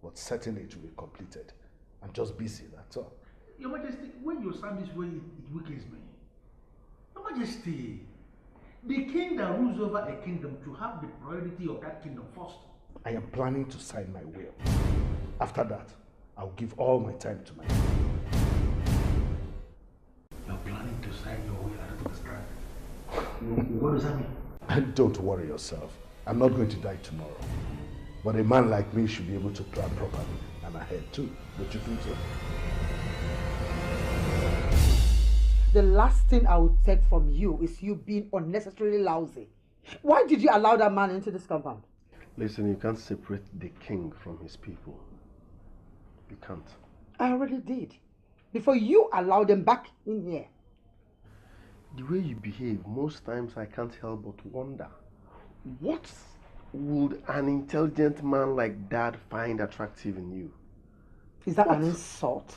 but certainly it will be completed. I'm just busy, that's all. Your Majesty, when you sound this way, it weakens me. Your Majesty, the king that rules over a kingdom to have the priority of that kingdom first. I am planning to sign my will. After that, I'll give all my time to my king. You're planning to sign your will, I don't understand. What does that mean? Don't worry yourself. I'm not going to die tomorrow. But a man like me should be able to plan properly and ahead too. Don't you think so? The last thing I would take from you is you being unnecessarily lousy. Why did you allow that man into this compound? Listen, you can't separate the king from his people. You can't. I already did. Before you allowed them back in here. The way you behave, most times I can't help but wonder, what would an intelligent man like that find attractive in you? Is that an insult?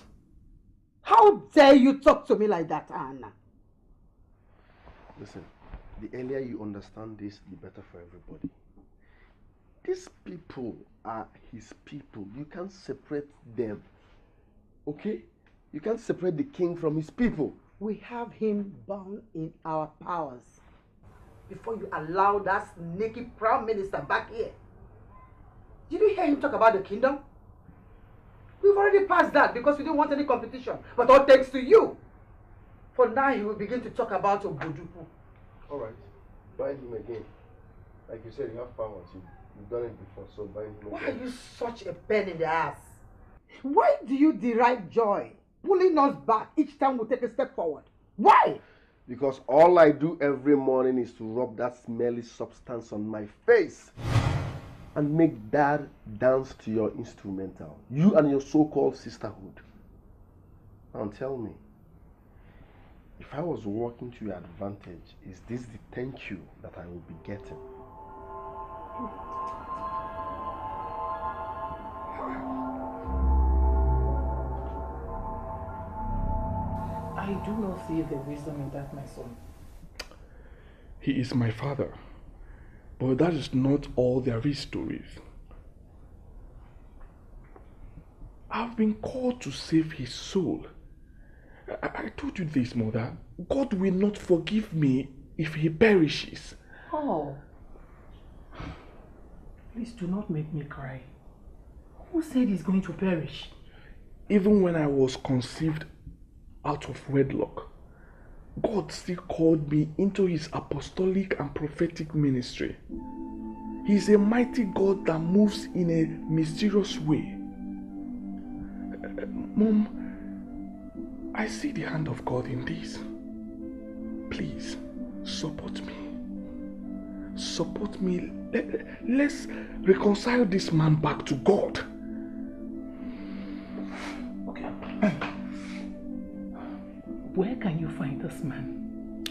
How dare you talk to me like that, Anna? Listen, the earlier you understand this, the better for everybody. These people are his people. You can't separate them. Okay? You can't separate the king from his people. We have him bound in our powers. Before you allow that sneaky prime minister back here. Did you hear him talk about the kingdom? We've already passed that because we don't want any competition. But all thanks to you. For now, he will begin to talk about Obodo. Alright, bind him again. Like you said, you have powers. You've done it before, so bind him again. Why are you such a pain in the ass? Why do you derive joy pulling us back each time we take a step forward? Why? Because all I do every morning is to rub that smelly substance on my face and make Dad dance to your instrumental. You and your so-called sisterhood. Now tell me, if I was working to your advantage, is this the thank you that I will be getting? I do not see the wisdom in that, my son. He is my father, but that is not all there is to it. I've been called to save his soul. I told you this, mother. God will not forgive me if he perishes. Oh, please do not make me cry. Who said he's going to perish? Even when I was conceived out of wedlock, God still called me into his apostolic and prophetic ministry. He is a mighty God that moves in a mysterious way. Mom, I see the hand of God in this. Please, support me. Support me. Let's reconcile this man back to God. Okay. Where can you find this man?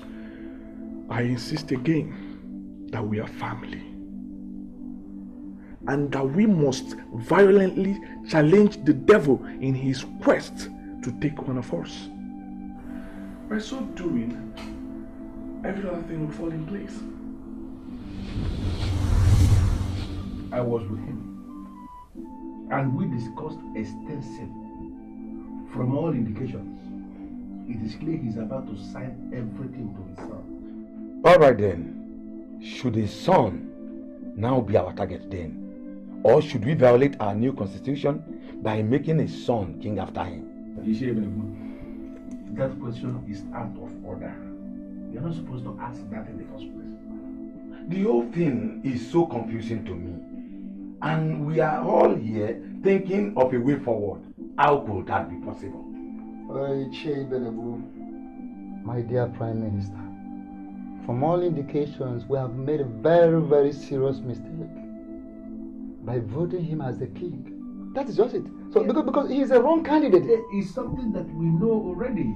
I insist again that we are family. And that we must violently challenge the devil in his quest to take one of us. By so doing, every other thing will fall in place. I was with him, and we discussed extensively. From all indications, it is clear he's about to sign everything to his son. All right then. Should his son now be our target then? Or should we violate our new constitution by making his son king after him? That question is out of order. You're not supposed to ask that in the first place. The whole thing is so confusing to me. And we are all here thinking of a way forward. How could that be possible? My dear Prime Minister, from all indications, we have made a very, very serious mistake by voting him as the king. That is just it. So because he is a wrong candidate. It's something that we know already.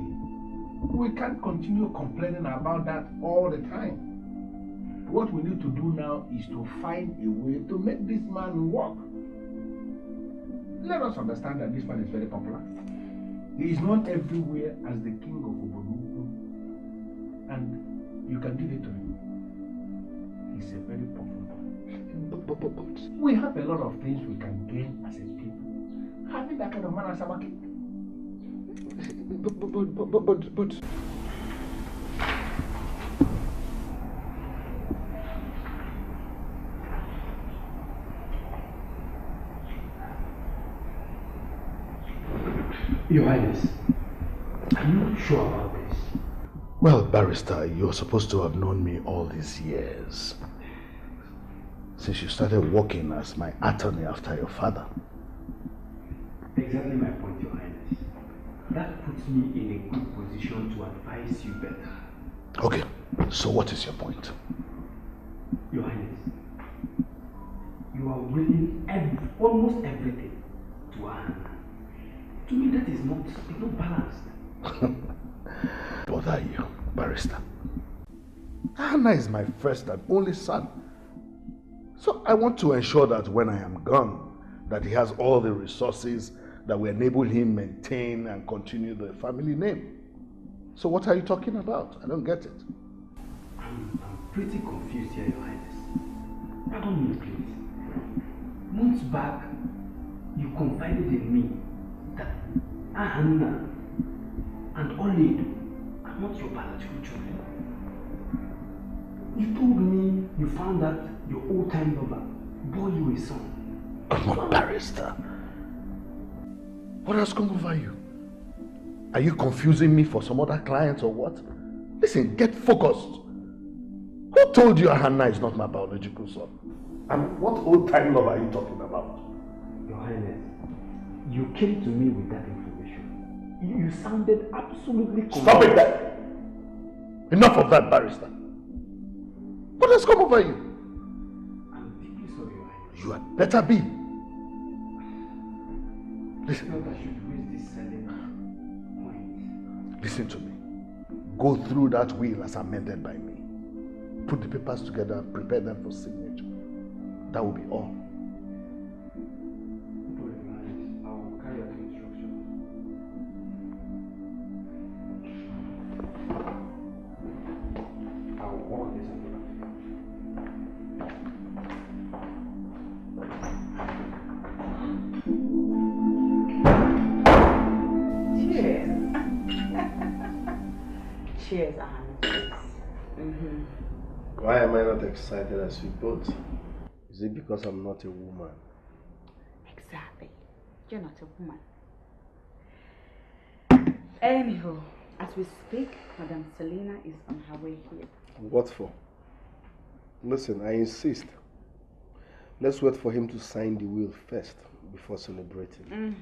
We can't continue complaining about that all the time. What we need to do now is to find a way to make this man work. Let us understand that this man is very popular. He is known everywhere as the king of Obodo, and you can give it to him. He's a very popular man. But we have a lot of things we can gain as a people. Having that kind of man as our king. But Your Highness, are you sure about this? Well, Barrister, you're supposed to have known me all these years. Since you started working as my attorney after your father. Exactly my point, Your Highness. That puts me in a good position to advise you better. Okay, so what is your point? Your Highness, you are willing almost everything to earn. To me, that is not balanced. Bother you, Barrister. Hannah is my first and only son. So I want to ensure that when I am gone, that he has all the resources that will enable him maintain and continue the family name. So what are you talking about? I don't get it. I'm pretty confused here, Your Highness. Pardon me, please. Months back, you confided in me that Hannah and Oledu are not your biological children. You told me you found out your old-time lover bore you a son. Come on, barrister. What has come over you? Are you confusing me for some other clients or what? Listen, get focused. Who told you Hannah is not my biological son? And what old-time love are you talking about? Your Highness, you came to me with that information. You sounded absolutely convinced. Stop it there! Enough of that, barrister. What has come over you? I'm deeply sorry, Your Highness. You had better be. Listen. I should raise this silent point. Listen to me. Go through that will as amended by me. Put the papers together and prepare them for signature. That will be all. I'll carry out the instructions. I'll walk this and Cheers. Cheers, Anna. Why am I not excited as you both? Is it because I'm not a woman? Exactly. You're not a woman. Anywho, as we speak, Madam Selena is on her way here. What for? Listen, I insist. Let's wait for him to sign the will first before celebrating.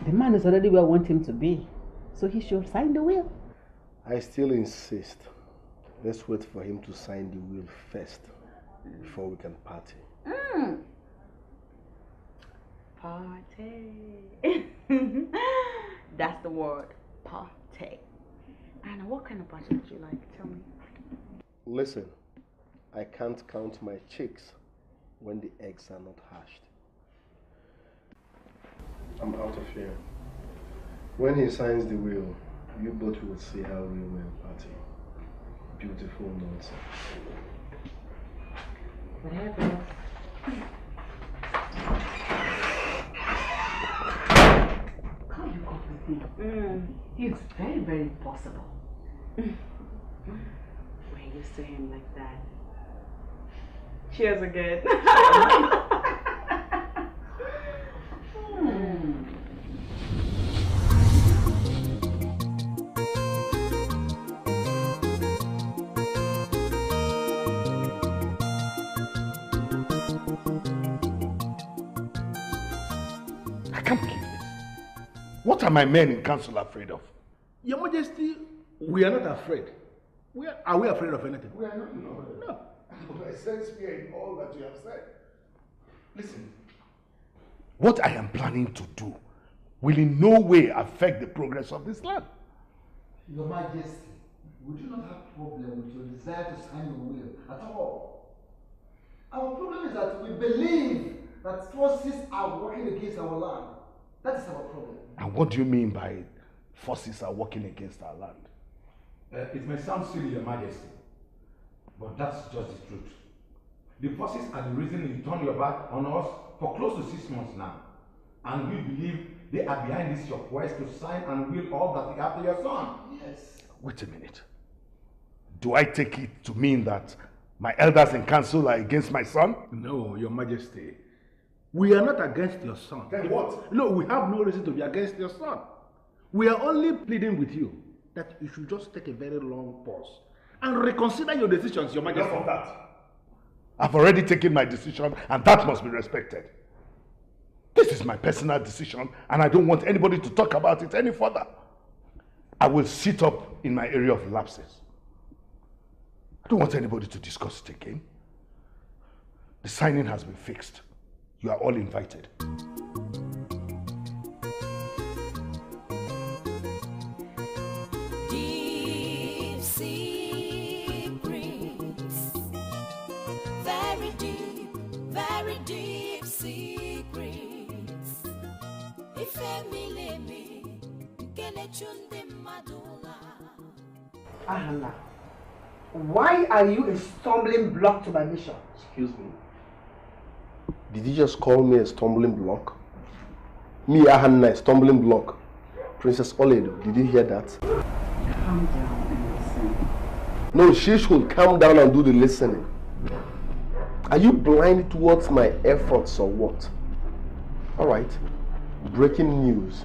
The man is already where I want him to be, so he should sign the will. I still insist. Let's wait for him to sign the will first before we can party. Party. That's the word. Party. And what kind of party would you like? Tell me. Listen, I can't count my chicks when the eggs are not hatched. I'm out of here. When he signs the will, you both will see how real men party. Beautiful nonsense. Whatever. Come you go with me. It's very, very possible. We're used to him like that. Cheers again. I can't believe this. What are my men in council afraid of? Your Majesty, we are not afraid. Are we afraid of anything? We are not. No. But I sense fear in all that you have said. Listen, what I am planning to do will in no way affect the progress of this land. Your Majesty, we do not have problem with your desire to sign your will at all. Our problem is that we believe that forces are working against our land. That is our problem. And what do you mean by forces are working against our land? It may sound silly, Your Majesty, but that's just the truth. The forces are the reason you turned your back on us for close to 6 months now. And we believe they are behind this your quest to sign and will all that you have to your son. Yes. Wait a minute. Do I take it to mean that my elders in council are against my son? No, Your Majesty. We are not against your son. Then what? No, we have no reason to be against your son. We are only pleading with you that you should just take a very long pause and reconsider your decisions, Your Majesty. Enough of that. I've already taken my decision and that must be respected. This is my personal decision and I don't want anybody to talk about it any further. I will sit up in my area of lapses. I don't want anybody to discuss it again. The signing has been fixed. You are all invited. Deep sea breeze. very deep secrets. Ifemilemi, Kenechunde Madula. Ahana, why are you a stumbling block to my mission? Excuse me. Did you just call me a stumbling block? Me, Ahana, a stumbling block. Princess Obodo, did you hear that? Calm down and listen. No, she should calm down and do the listening. Are you blind towards my efforts or what? Alright. Breaking news.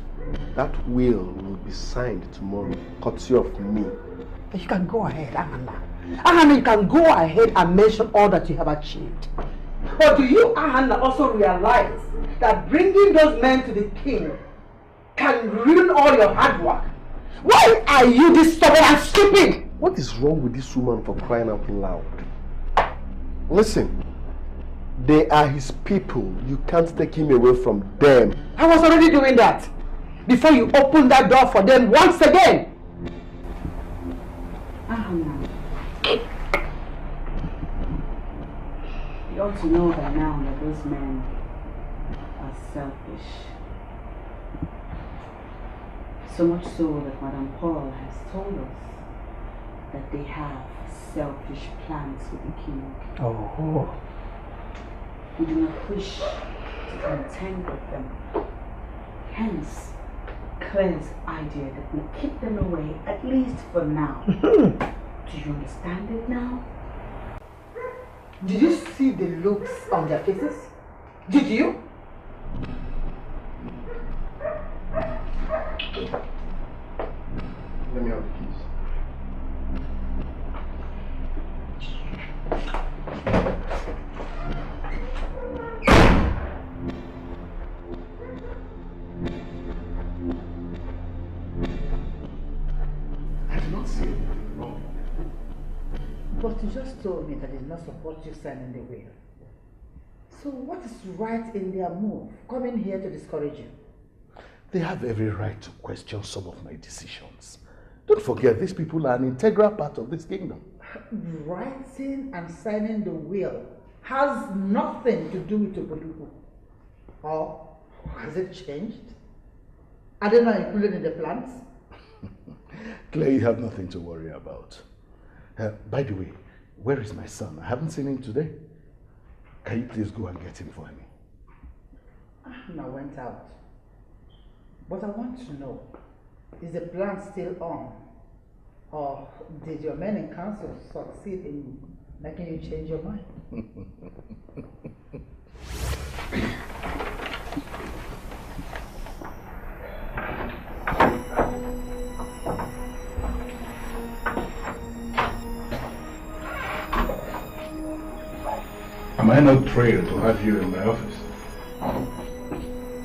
That will be signed tomorrow, courtesy of me. You can go ahead, Ahana. Ahana, you can go ahead and mention all that you have achieved. But do you, Ahana, also realize that bringing those men to the king can ruin all your hard work? Why are you this stubborn and stupid? What is wrong with this woman for crying out loud? Listen, they are his people. You can't take him away from them. I was already doing that before you opened that door for them once again. Ahana, you ought to know by now that those men are selfish. So much so that Madame Paul has told us that they have selfish plans with the king. Oh. We do not wish to contend with them. Hence, Claire's idea that we keep them away, at least for now. Do you understand it now? Did you see the looks on their faces? Did you? Let me have the keys. I do not see anything wrong. But you just told me that they did not support you signing the will. So what is right in their move, coming here to discourage you? They have every right to question some of my decisions. Don't forget, these people are an integral part of this kingdom. Writing and signing the will has nothing to do with Obodo. Or has it changed? Are they not included in the plans? Claire, you have nothing to worry about. By the way, where is my son? I haven't seen him today. Can you please go and get him for me? I went out. But I want to know, is the plan still on? Or did your men in council succeed in making you change your mind? Am I not thrilled to have you in my office?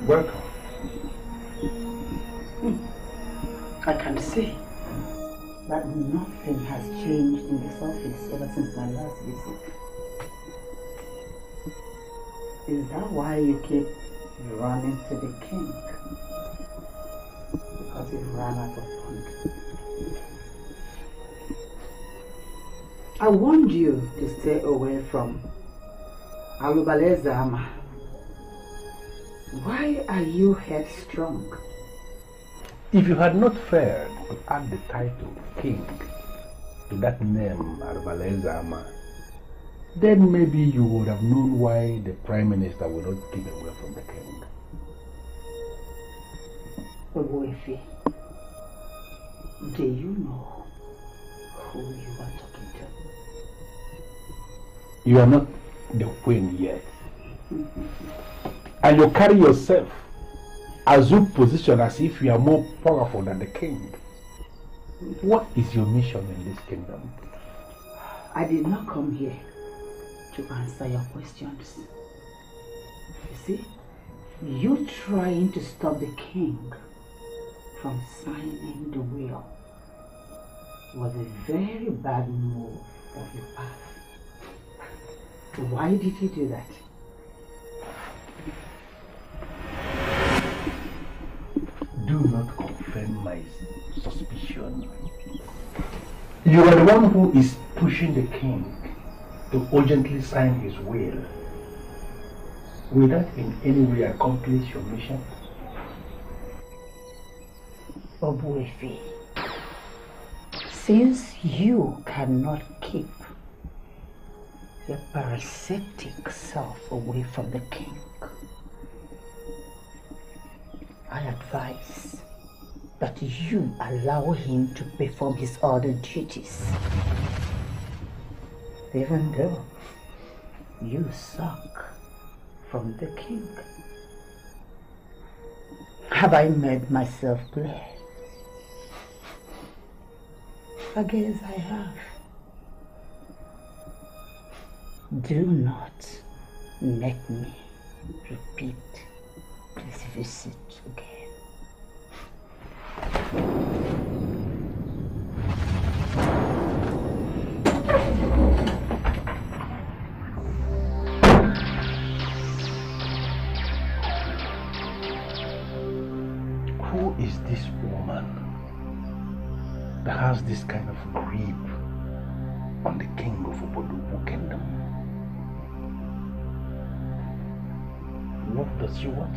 Welcome. I can see that nothing has changed in this office ever since my last visit. Is that why you keep running to the king? Because you ran out of funds. I warned you to stay away from Alubalezama. Why are you headstrong? If you had not failed to add the title king to that name, Arbalezama, then maybe you would have known why the prime minister would not keep away from the king. Oboife, do you know who you are talking to? You are not the queen yet. And you carry yourself, assume position as if you are more powerful than the king. What is your mission in this kingdom? I did not come here to answer your questions. You see, you trying to stop the king from signing the will was a very bad move of your part. Why did you do that? Do not confirm my suspicion. You are the one who is pushing the king to urgently sign his will. Will that in any way accomplish your mission? Obuefi, since you cannot keep your parasitic self away from the king, I advise that you allow him to perform his other duties, even though you suck from the king. Have I made myself clear? I guess I have. Do not make me repeat this visit again. Who is this woman that has this kind of grip on the king of Obodo kingdom? What does she want?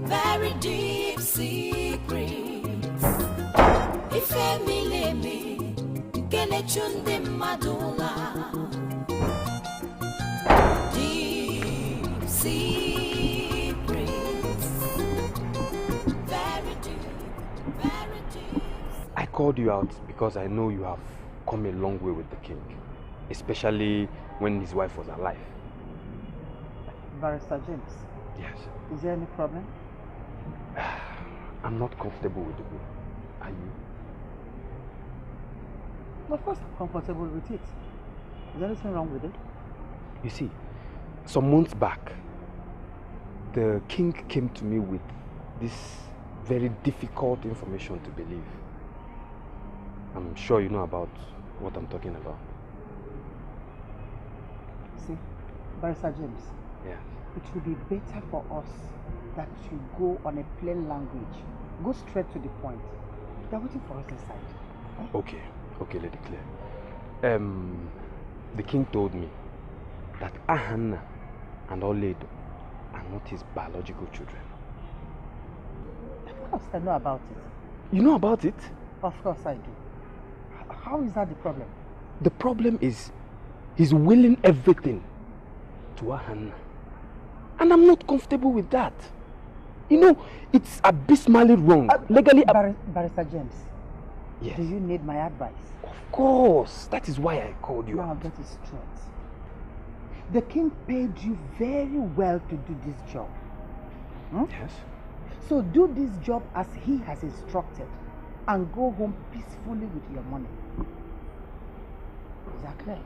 Very deep secrets. Ifemilemi, Kenechunde Madula. Deep secrets. Very deep, very deep. I called you out because I know you have come a long way with the king, especially when his wife was alive. Barrister James. Yes. Is there any problem? I'm not comfortable with the will. Are you? Of course I'm comfortable with it. Is there anything wrong with it? You see, some months back, the king came to me with this very difficult information to believe. I'm sure you know about what I'm talking about. See, Barrister James. Yeah. It would be better for us that you go on a plain language. Go straight to the point. They're waiting for us inside. Okay, Lady Claire. The king told me that Ahanna and Oledo are not his biological children. Of course I know about it. You know about it? Of course I do. How is that the problem? The problem is he's willing everything to Ahanna. And I'm not comfortable with that. You know, it's abysmally wrong. Legally... Barrister James. Yes. Do you need my advice? Of course. That is why I called you now out. Get it straight. The king paid you very well to do this job. Yes. So do this job as he has instructed and go home peacefully with your money. Is that clear?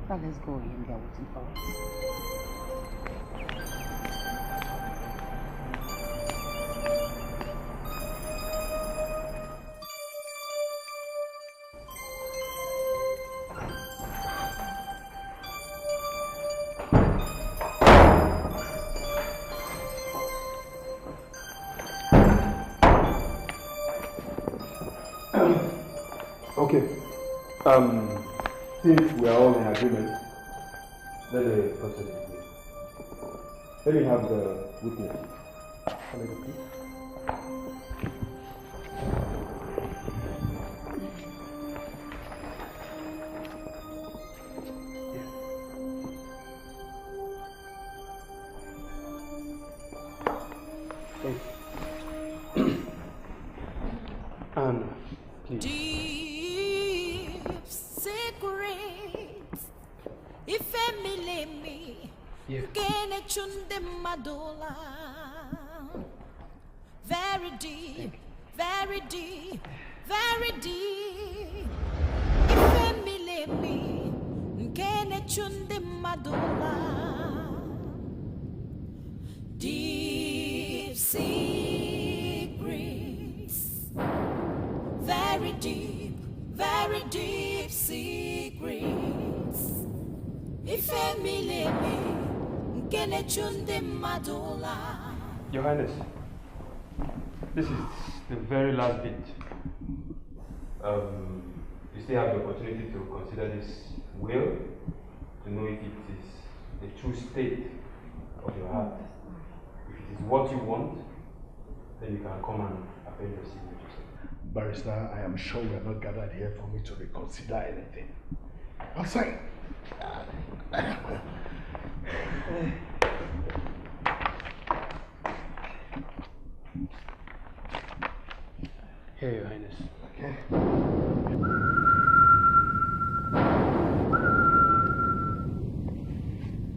Now let's go in. They're waiting for us. Okay. Since we are all in agreement, let the person begin. Let me have the witness. Can I go, please? And please. Deep secrets. Ifemile me. Kenechunde Madula. Very deep, very deep, very deep. Ifemile me. Kenechunde Madula. Deep secrets. very deep secrets. Ife mileme, nkene chunde madula. Your Highness, this is the very last bit. You still have the opportunity to consider this will to know if it is the true state of your heart. If it is what you want, then you can come and append your signature. Barrister, I am sure we are not gathered here for me to reconsider anything. I'll sign. Here, Your Highness. Okay.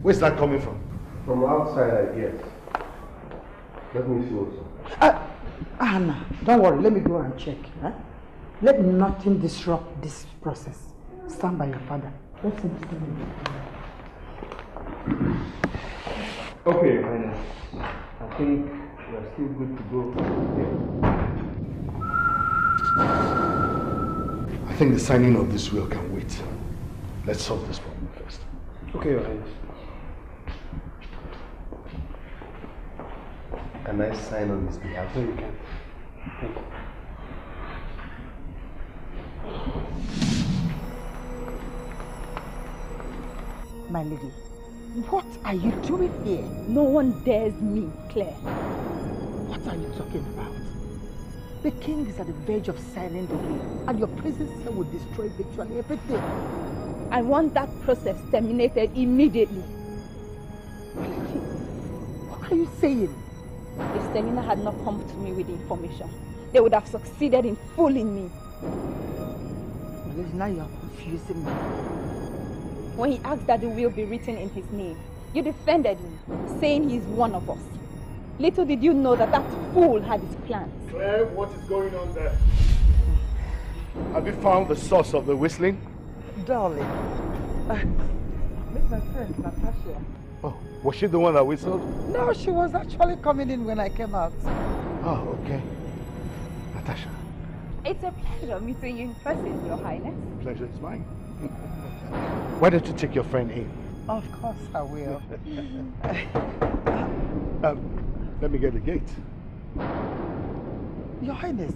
Where's that coming from? From outside, I guess. Let me see also. Anna, don't worry. Let me go and check. Huh? Let nothing disrupt this process. Stand by your father. Let's see. Okay, Your Highness. I think we are still good to go. I think the signing of this will can wait. Let's solve this problem first. Okay, Your Highness. Can I sign on his behalf? So you can. Thank you. My lady, what are you doing here? No one dares me, Claire. What are you talking about? The king is at the verge of signing the will, and your presence here will destroy virtually everything. I want that process terminated immediately. What are you saying? If Selina had not come to me with the information, they would have succeeded in fooling me. Now you are confusing me. When he asked that the will be written in his name, you defended him, saying he is one of us. Little did you know that that fool had his plans. Claire, what is going on there? Have you found the source of the whistling? Darling, meet my friend Natasha. Oh, was she the one that whistled? No, she was actually coming in when I came out. Oh, okay. Natasha. It's a pleasure meeting you in person, Your Highness. Pleasure is mine. Why don't you take your friend in? Of course I will. Let me get the gate. Your Highness,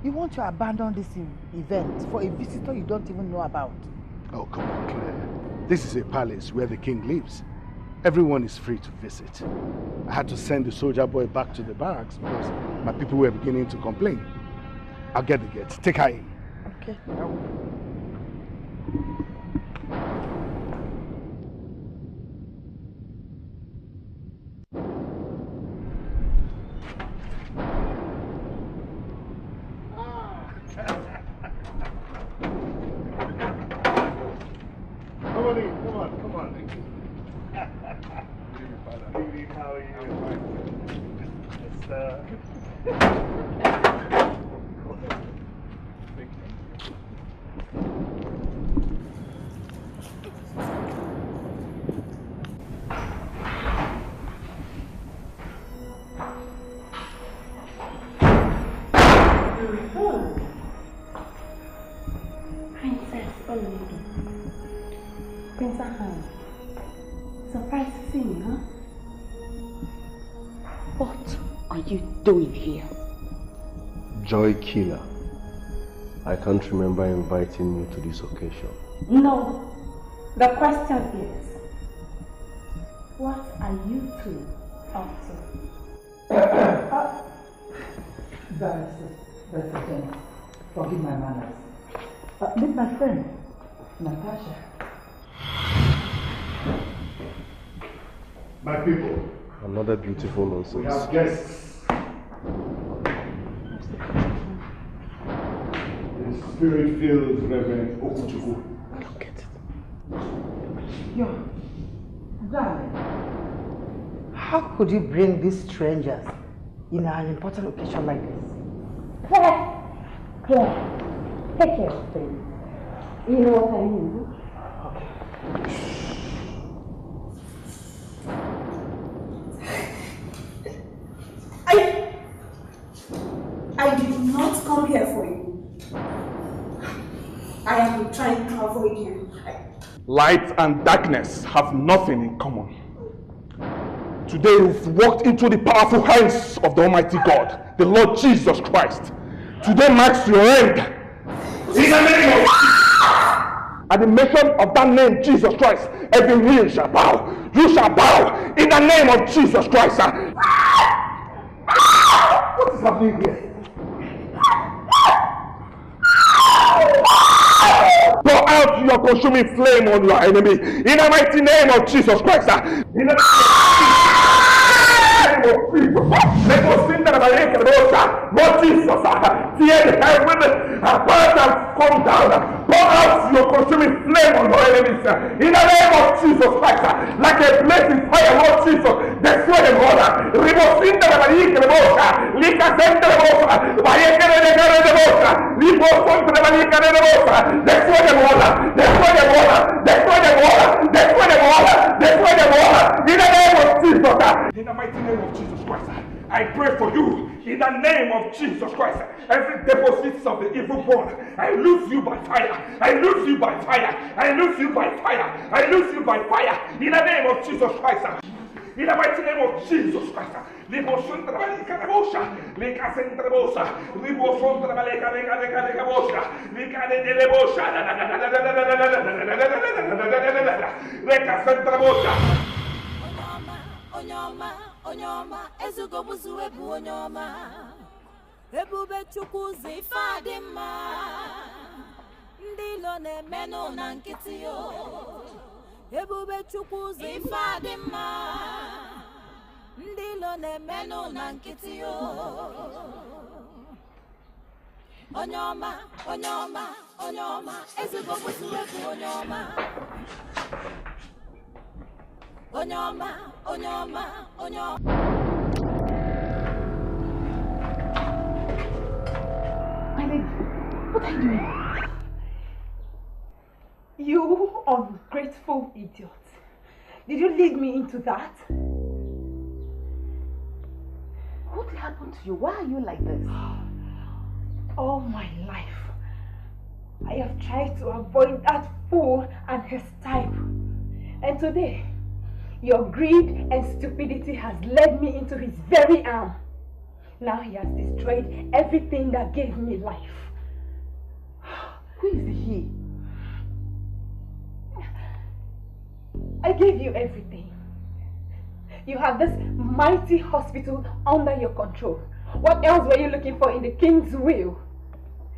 you want to abandon this event for a visitor you don't even know about? Oh, come on, Claire. This is a palace where the king lives. Everyone is free to visit. I had to send the soldier boy back to the barracks because my people were beginning to complain. I'll get the gate. Take her in. Okay. Come on in, come on. Good evening, how are you? Princess Obodo. Prince Ahmed. Surprised to see me, huh? What are you doing here? Joy killer. I can't remember inviting you to this occasion. No. The question is, what are you two up to? That's again. Forgive my manners. Meet my friend, Natasha. My people. Another beautiful nonsense. We have guests. The spirit-filled Reverend Okuchukwu. Look at it. Yo, darling, how could you bring these strangers in an important occasion like this? Claire, take care of things. You know what I mean, huh? I did not come here for you. Light and darkness have nothing in common. Today you've walked into the powerful hands of the Almighty God, the Lord Jesus Christ. Today marks your end. In the name of at the mention of that name, Jesus Christ, every knee shall bow. You shall bow in the name of Jesus Christ. What is happening here? Pour out your consuming flame on your enemy in the mighty name of Jesus Christ. In the name of Jesus. Let us sing that Lord Jesus, tear the heaven apart and come down. Pour out your consuming flame on your enemies in the name of Jesus Christ. Like a blazing fire, Lord Jesus, destroy them all. Ribosinda la marica de boca, lica sente de boca, vayeke de cara de boca, libo contra la marica de boca, destroy them all, destroy them all, destroy them all, destroy them all, destroy them all, in the name of Jesus. In the mighty name of Jesus Christ, I pray for you. In the name of Jesus Christ, every deposits of the evil one, I lose you by fire. I lose you by fire. I lose you by fire. I lose you by fire. In the name of Jesus Christ. In the mighty name of Jesus Christ. Liboson trabalika de bosha, lika centra bosha, liboson trabalika de bosha, lika de bosha, lika centra bosha. Onyoma, ezugo buzu ebu onyoma, ebube chukwuzi fadima, ndilo ne meno na nkiti yo, ebube chukwuzi fadima, ndilo ne meno na nkiti yo. Onyoma, ezugo buzu ebu onyoma. Onyoma. My lady, what are you doing? You ungrateful idiot. Did you lead me into that? What happened to you? Why are you like this? All my life, I have tried to avoid that fool and his type. And today, your greed and stupidity has led me into his very arm. Now he has destroyed everything that gave me life. Who is he? I gave you everything. You have this mighty hospital under your control. What else were you looking for in the king's will?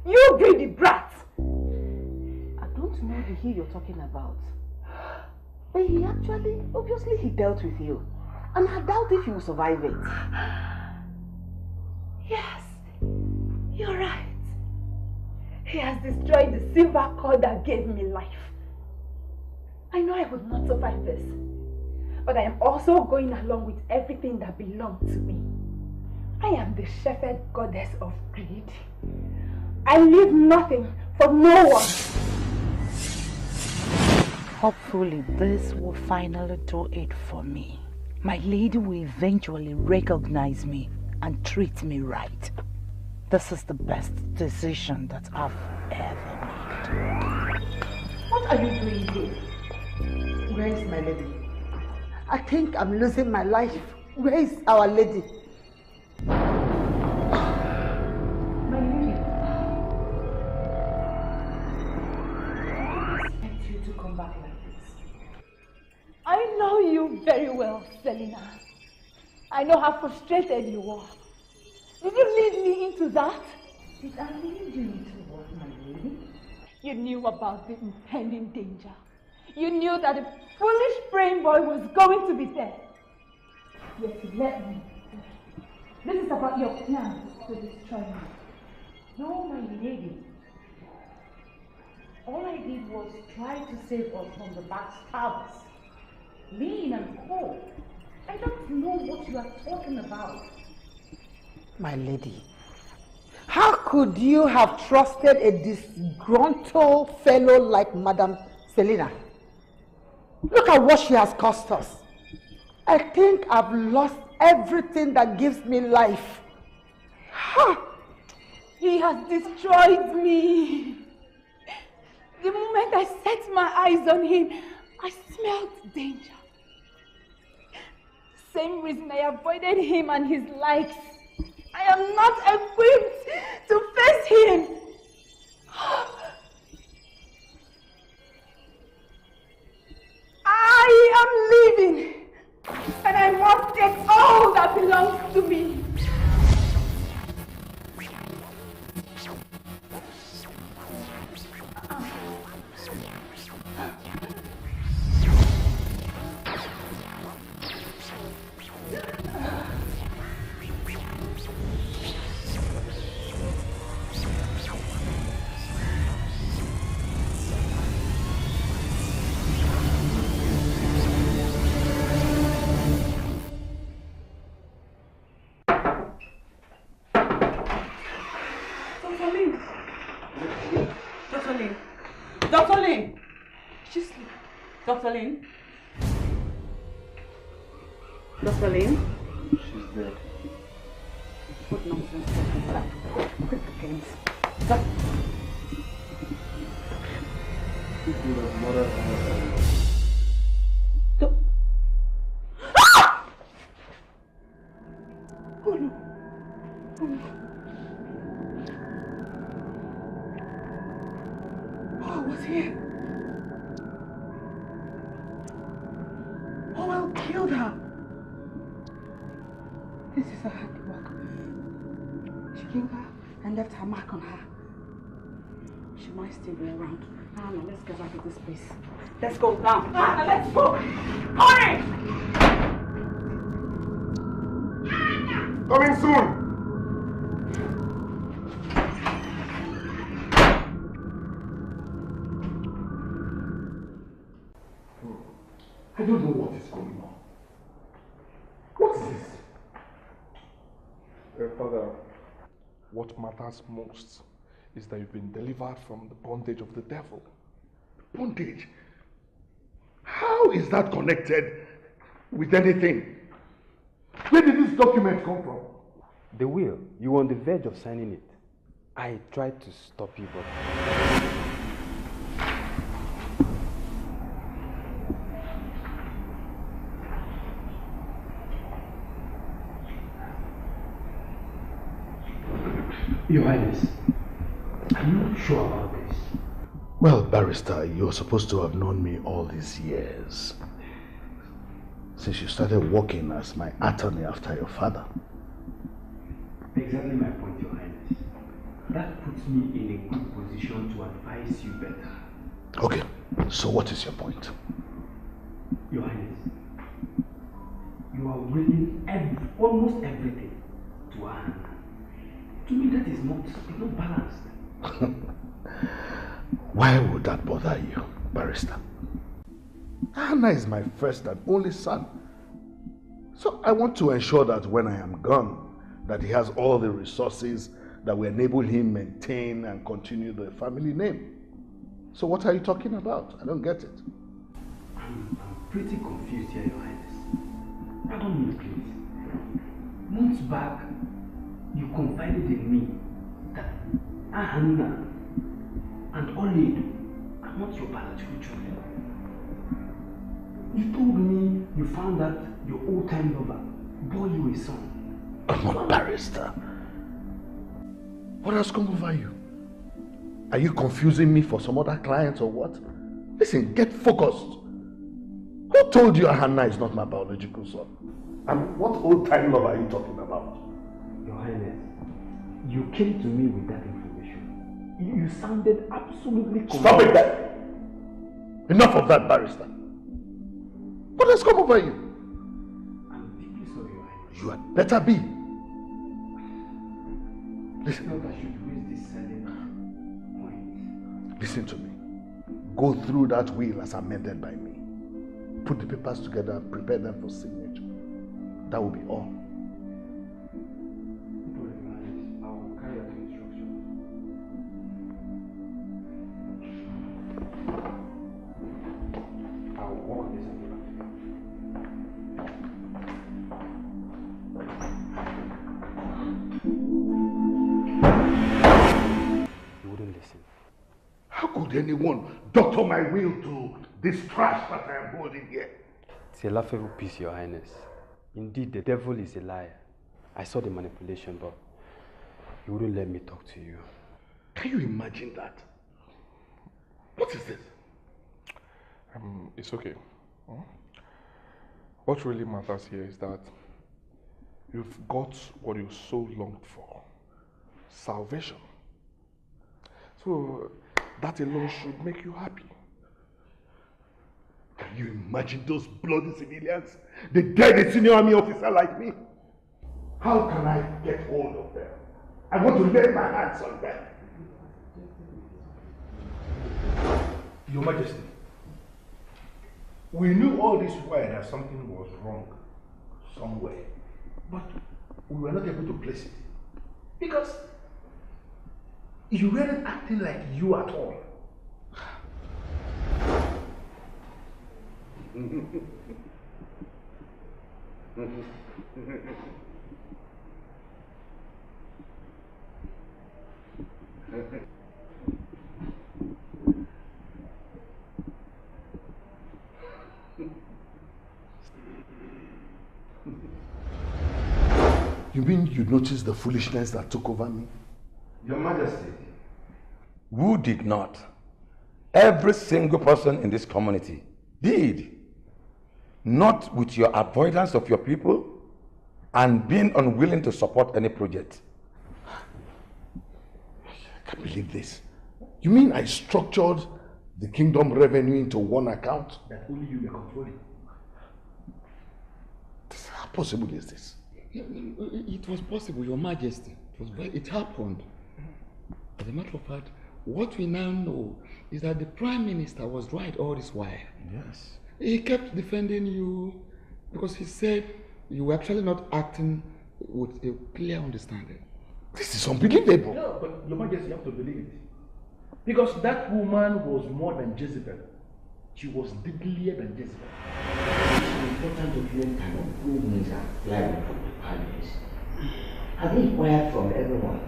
You greedy brat! I don't know the he you're talking about. But he actually, obviously he dealt with you. And I doubt if you will survive it. Yes, you're right. He has destroyed the silver cord that gave me life. I know I would not survive this. But I am also going along with everything that belonged to me. I am the shepherd goddess of greed. I leave nothing for no one. Hopefully this will finally do it for me. My lady will eventually recognize me and treat me right. This is the best decision that I've ever made. What are you doing here? Where is my lady? I think I'm losing my life. Where is our lady? My lady. I didn't expect you to come back like this. I know you very well, Selina. I know how frustrated you are. Did you lead me into that? Did I lead you into what, my lady? You knew about the impending danger. You knew that the foolish brain boy was going to be dead. Yet you let me. This is about your plans to destroy me. No, my lady. All I did was try to save us from the backstabbers. Lean and cold. I don't know what you are talking about. My lady, how could you have trusted a disgruntled fellow like Madame Selina? Look at what she has cost us. I think I've lost everything that gives me life. He has destroyed me. The moment I set my eyes on him, I smelled danger. Same reason I avoided him and his likes. I am not equipped to face him. I am leaving, and I must take all that belongs to me. Dr. Lin? Dr. Lin? She's dead. What nonsense is that? Quick, James. Stop. People have murdered her. Oh no. Oh no. Oh, what's here? Powell killed her. This is her handiwork. She killed her and left her mark on her. She might still be around. Anna, let's get out of this place. Let's go now. Anna, let's go. Hurry! Coming soon! I don't know what is going on. What is this? Father, what matters most is that you've been delivered from the bondage of the devil. Bondage? How is that connected with anything? Where did this document come from? The will. You were on the verge of signing it. I tried to stop you, but... Your Highness, are you not sure about this? Well, barrister, you're supposed to have known me all these years. Since you started working as my attorney after your father. Exactly my point, Your Highness. That puts me in a good position to advise you better. Okay, so what is your point? Your Highness, you are willing almost everything to our hand. To me, that is not balanced. Why would that bother you, barrister? Hannah is my first and only son. So I want to ensure that when I am gone, that he has all the resources that will enable him maintain and continue the family name. So what are you talking about? I don't get it. I'm pretty confused here, Your Highness. Pardon me, please. Months back, you confided in me that Ahana and Oledu are not your biological children. You told me you found out your old-time lover bore you a son. I'm not barrister. What has come over you? Are you confusing me for some other clients or what? Listen, get focused. Who told you Ahana is not my biological son? And what old-time lover are you talking about? Your Highness, you came to me with that information. You sounded absolutely convinced. Stop it there! Enough of that, barrister. What has come over you? I'm deeply sorry, Your Highness. You had better be. Listen. I thought I should raise this silent point. Listen to me. Go through that will as amended by me. Put the papers together and prepare them for signature. That will be all. I'll carry out the instructions. I'll work on this and get back to you. You wouldn't listen. How could anyone doctor my will to this trash that I am holding here? It's a laughable piece, Your Highness. Indeed, the devil is a liar. I saw the manipulation, but he wouldn't let me talk to you. Can you imagine that? What is this? It's okay. What really matters here is that you've got what you so longed for. Salvation. So that alone should make you happy. Can you imagine those bloody civilians? They dead a senior army officer like me. How can I get hold of them? I want to lay my hands on them. Your Majesty, we knew all this while that something was wrong somewhere, but we were not able to place it because you weren't acting like you at all. You mean you noticed the foolishness that took over me? Your Majesty, who did not? Every single person in this community did. Not with your avoidance of your people and being unwilling to support any project. I can't believe this. You mean I structured the kingdom revenue into one account that only you were controlling? How possible is this? It was possible, Your Majesty. It happened. As a matter of fact, what we now know is that the Prime Minister was right all this while. Yes. He kept defending you because he said you were actually not acting with a clear understanding. This is unbelievable. No, but Your Majesty, you have to believe it. Because that woman was more than Jezebel. She was deadlier than Jezebel. An important document cannot prove means applying from the palace. Have you inquired from everyone?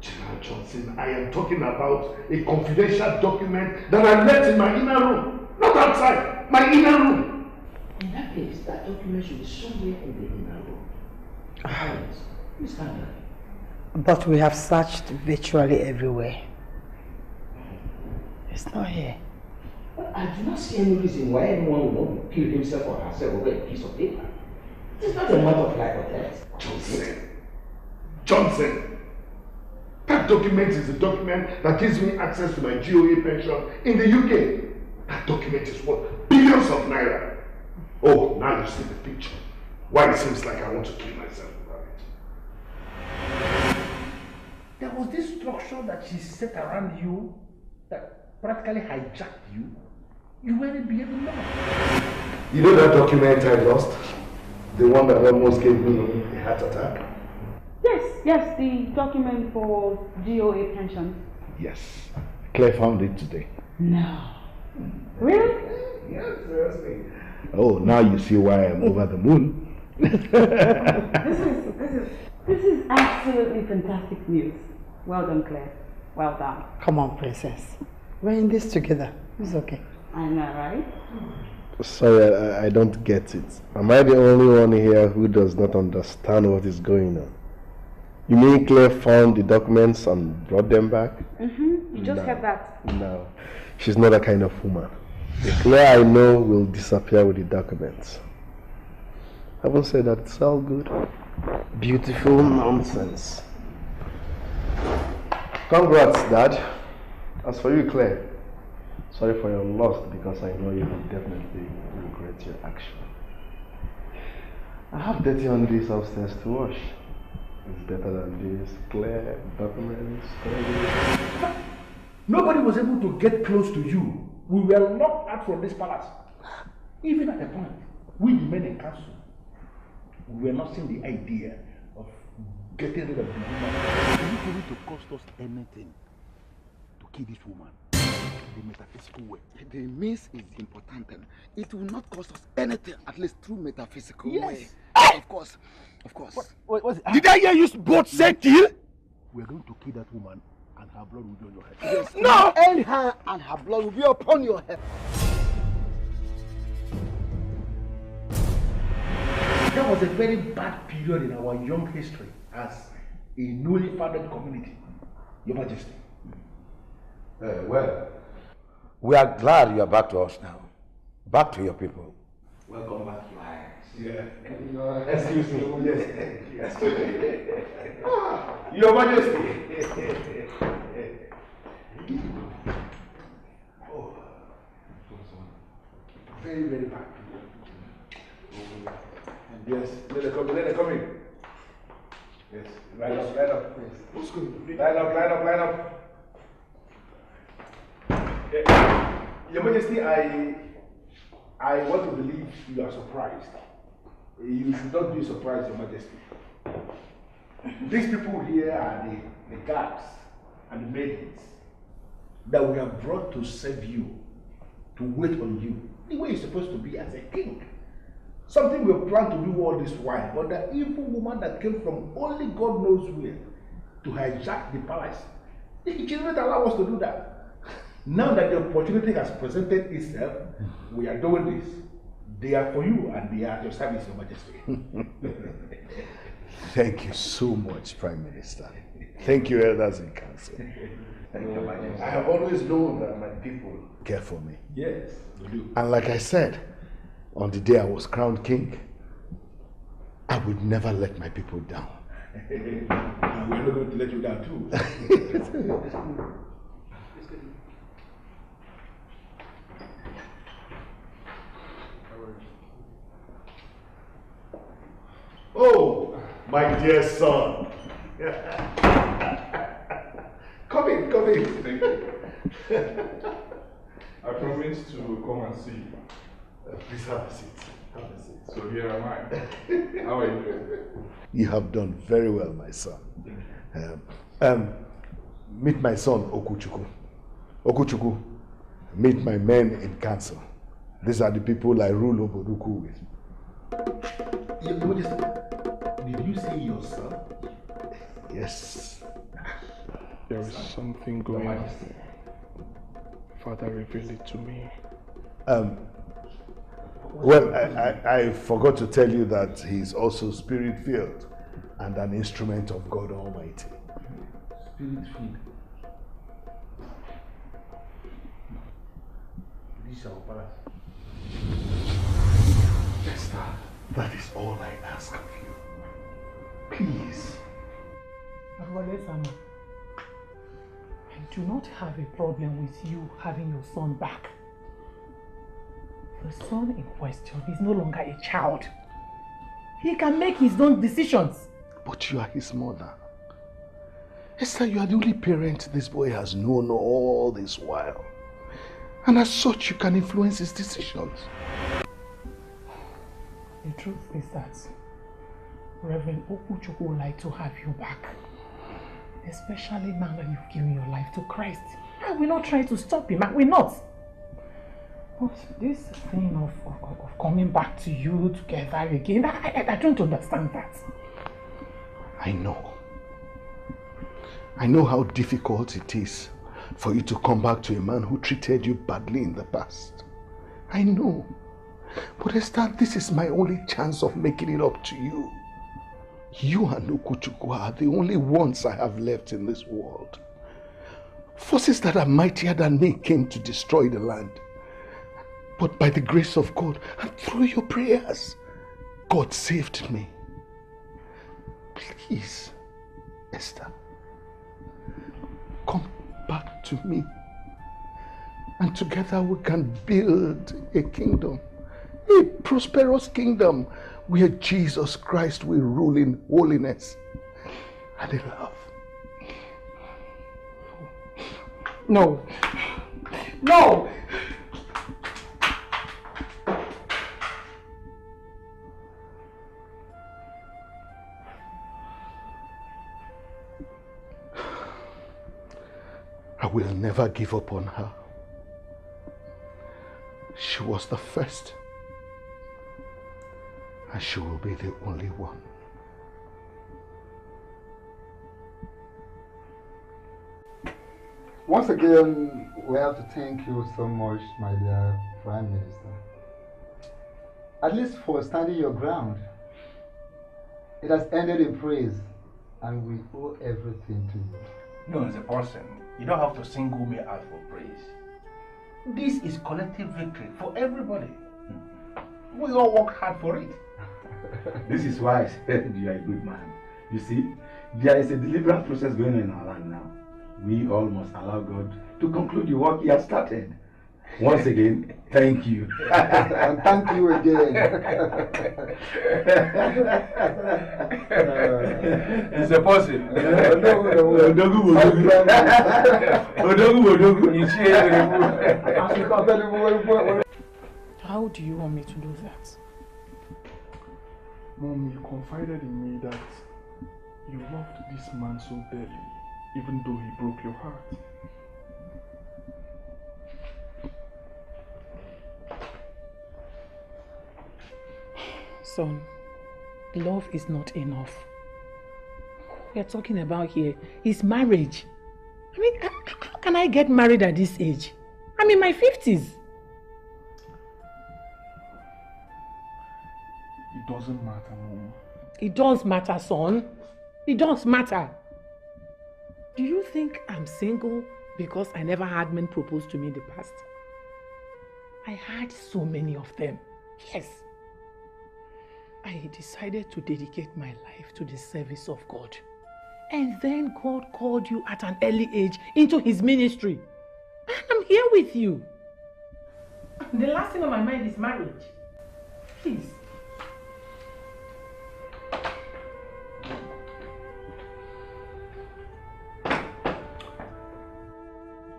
General Johnson, I am talking about a confidential document that I left in my inner room. Not outside, my inner room. In that case, that document should be somewhere in the inner room. Palace, please stand up. But we have searched virtually everywhere. It's not here. Well, I do not see any reason why anyone would want to kill himself or herself over a piece of paper. It is not a matter of life or death. Johnson! That document is the document that gives me access to my GOA pension in the UK. That document is worth billions of naira. Oh, now you see the picture. Why it seems like I want to kill myself about it. There was this structure that she set around you that practically hijacked you. You weren't behaving normal. You know that document I lost? The one that almost gave me a heart attack? Yes, the document for GOA pension. Yes. Claire found it today. No. Really? Yes, seriously. Oh, now you see why I'm over the moon. This is absolutely fantastic news. Well done, Claire. Well done. Come on, princess. We're in this together. It's okay. I know, right? Sorry, I don't get it. Am I the only one here who does not understand what is going on? You mean Claire found the documents and brought them back? You just heard that. No, she's not that kind of woman. The Claire I know will disappear with the documents. I haven't said that. It's all good. Beautiful nonsense. Congrats, Dad. As for you, Claire, sorry for your loss because I know you will definitely regret your action. I have dirty undies upstairs to wash. It's better than this. Claire, documents, stories. Nobody was able to get close to you. We were locked out from this palace. Even at a point, we the men in council, we were not seeing the idea of getting rid of the woman. Is it going to cost us anything to kill this woman? The metaphysical way. The means is important. It will not cost us anything, at least through metaphysical way. Of course. Did I hear you both say kill? We're going to kill that woman and her blood will be on your head. Yes, No! end her and her blood will be upon your head. That was a very bad period in our young history as a newly founded community, Your Majesty. Well, we are glad you are back to us now. Back to your people. Welcome back, Your Highness. Yeah. Excuse me. Yes. Your Majesty. Oh, very, very bad. Yes, let her come in. Yes, line up. Yes. Who's going? Line up. Your Majesty, I want to believe you are surprised. You should not be surprised, Your Majesty. These people here are the guards and the maidens that we have brought to serve you, to wait on you, the way you're supposed to be as a king. Something we have planned to do all this while, but the evil woman that came from only God knows where to hijack the palace, she didn't allow us to do that. Now that the opportunity has presented itself, we are doing this. They are for you and they are at your service, Your Majesty. Thank you so much, Prime Minister. Thank you, elders in council. Thank you, Majesty. I have always known that my people care for me. Yes, we do. And like I said, on the day I was crowned king, I would never let my people down. And we're not going to let you down too. Oh, my dear son. Come in. Thank you. I promised to come and see you. Please have a seat. So here am I. How are you doing? You have done very well, my son. Meet my son, Okuchukwu. Okuchukwu, meet my men in council. These are the people I rule Obodo with. Did you say your son? Yes. There is something going on. Father, reveal it to me. Well, I forgot to tell you that he's also spirit-filled and an instrument of God Almighty. Spirit-filled. This is our palace. Esther, that is all I ask of you. Please. I do not have a problem with you having your son back. The son in question is no longer a child. He can make his own decisions. But you are his mother. Esther, you are the only parent this boy has known all this while. And as such, you can influence his decisions. The truth is that Reverend Okuchukwu would like to have you back. Especially now that you've given your life to Christ. I will not try to stop him. I will not. But this thing of coming back to you together again, I don't understand that. I know. I know how difficult it is for you to come back to a man who treated you badly in the past. I know. But Esther, this is my only chance of making it up to you. You and Okuchukwu are the only ones I have left in this world. Forces that are mightier than me came to destroy the land. But by the grace of God and through your prayers, God saved me. Please, Esther, come back to me. And together we can build a kingdom, a prosperous kingdom where Jesus Christ will rule in holiness and in love. No. No! I will never give up on her. She was the first, and she will be the only one. Once again, we have to thank you so much, my dear Prime Minister. At least for standing your ground. It has ended in praise, and we owe everything to you. No, as a person, you don't have to single me out for praise. This is collective victory for everybody. We all work hard for it. This is why I said you are a good man. You see, there is a deliverance process going on in our land now. We all must allow God to conclude the work He has started. Once again, thank you. And thank you again. It's a person. How do you want me to do that? Mom, you confided in me that you loved this man so dearly, even though he broke your heart. Son, love is not enough. What we are talking about here is marriage. I mean, how can I get married at this age? I'm in my 50s. It doesn't matter, Mom. It does matter, son. It does matter. Do you think I'm single because I never had men propose to me in the past? I had so many of them. Yes. I decided to dedicate my life to the service of God. And then God called you at an early age into His ministry. And I'm here with you. The last thing on my mind is marriage. Please.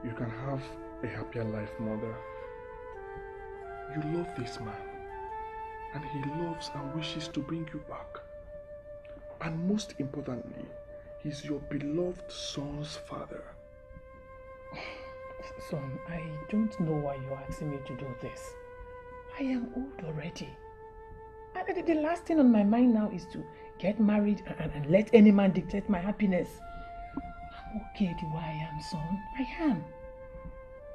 You can have a happier life, Mother. You love this man, and he loves and wishes to bring you back. And most importantly, he's your beloved son's father. Son, I don't know why you're asking me to do this. I am old already. And the last thing on my mind now is to get married and let any man dictate my happiness. I'm okay the way I am, son. I am.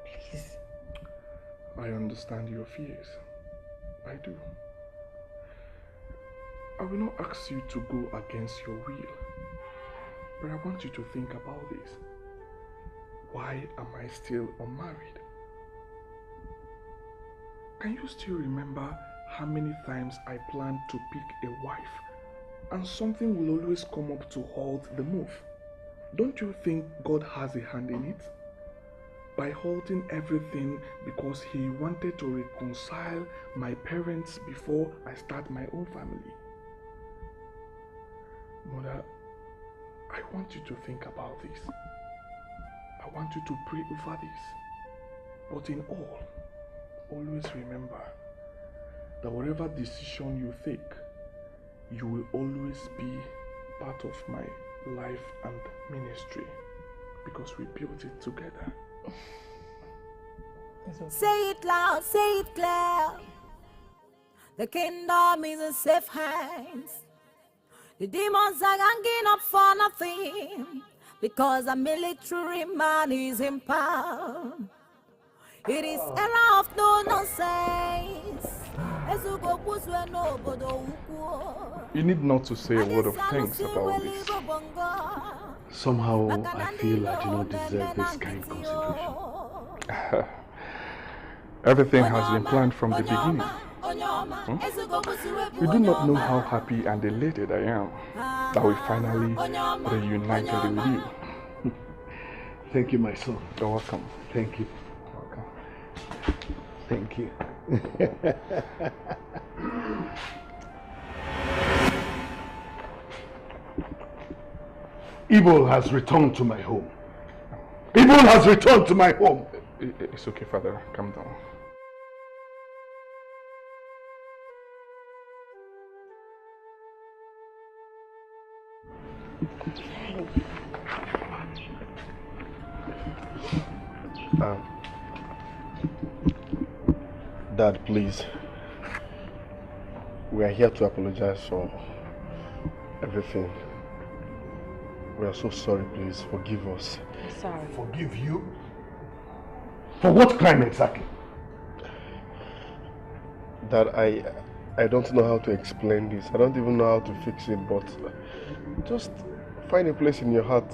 Please. I understand your fears. I do. I will not ask you to go against your will, but I want you to think about this. Why am I still unmarried? Can you still remember how many times I planned to pick a wife and something will always come up to halt the move? Don't you think God has a hand in it? By halting everything because He wanted to reconcile my parents before I start my own family. Mother, I want you to think about this. I want you to pray over this. But in all, always remember that whatever decision you take, you will always be part of my life and ministry because we built it together. Say it loud, say it clear. The kingdom is in safe hands. The demons are ganging up for nothing because a military man is in power. It is era of no nonsense. You need not to say a word of thanks about this. Somehow I feel I do not deserve this kind consideration. Everything has been planned from the beginning. You do not know how happy and elated I am that we finally reunited with you. Thank you, my son. You're welcome. Thank you. Welcome. Thank you. Evil has returned to my home. Evil has returned to my home. It's okay, Father. Calm down. Dad, please. We are here to apologize for everything. We are so sorry, please. Forgive us. I'm sorry. Forgive you? For what crime exactly? That I don't know how to explain this. I don't even know how to fix it, but just find a place in your heart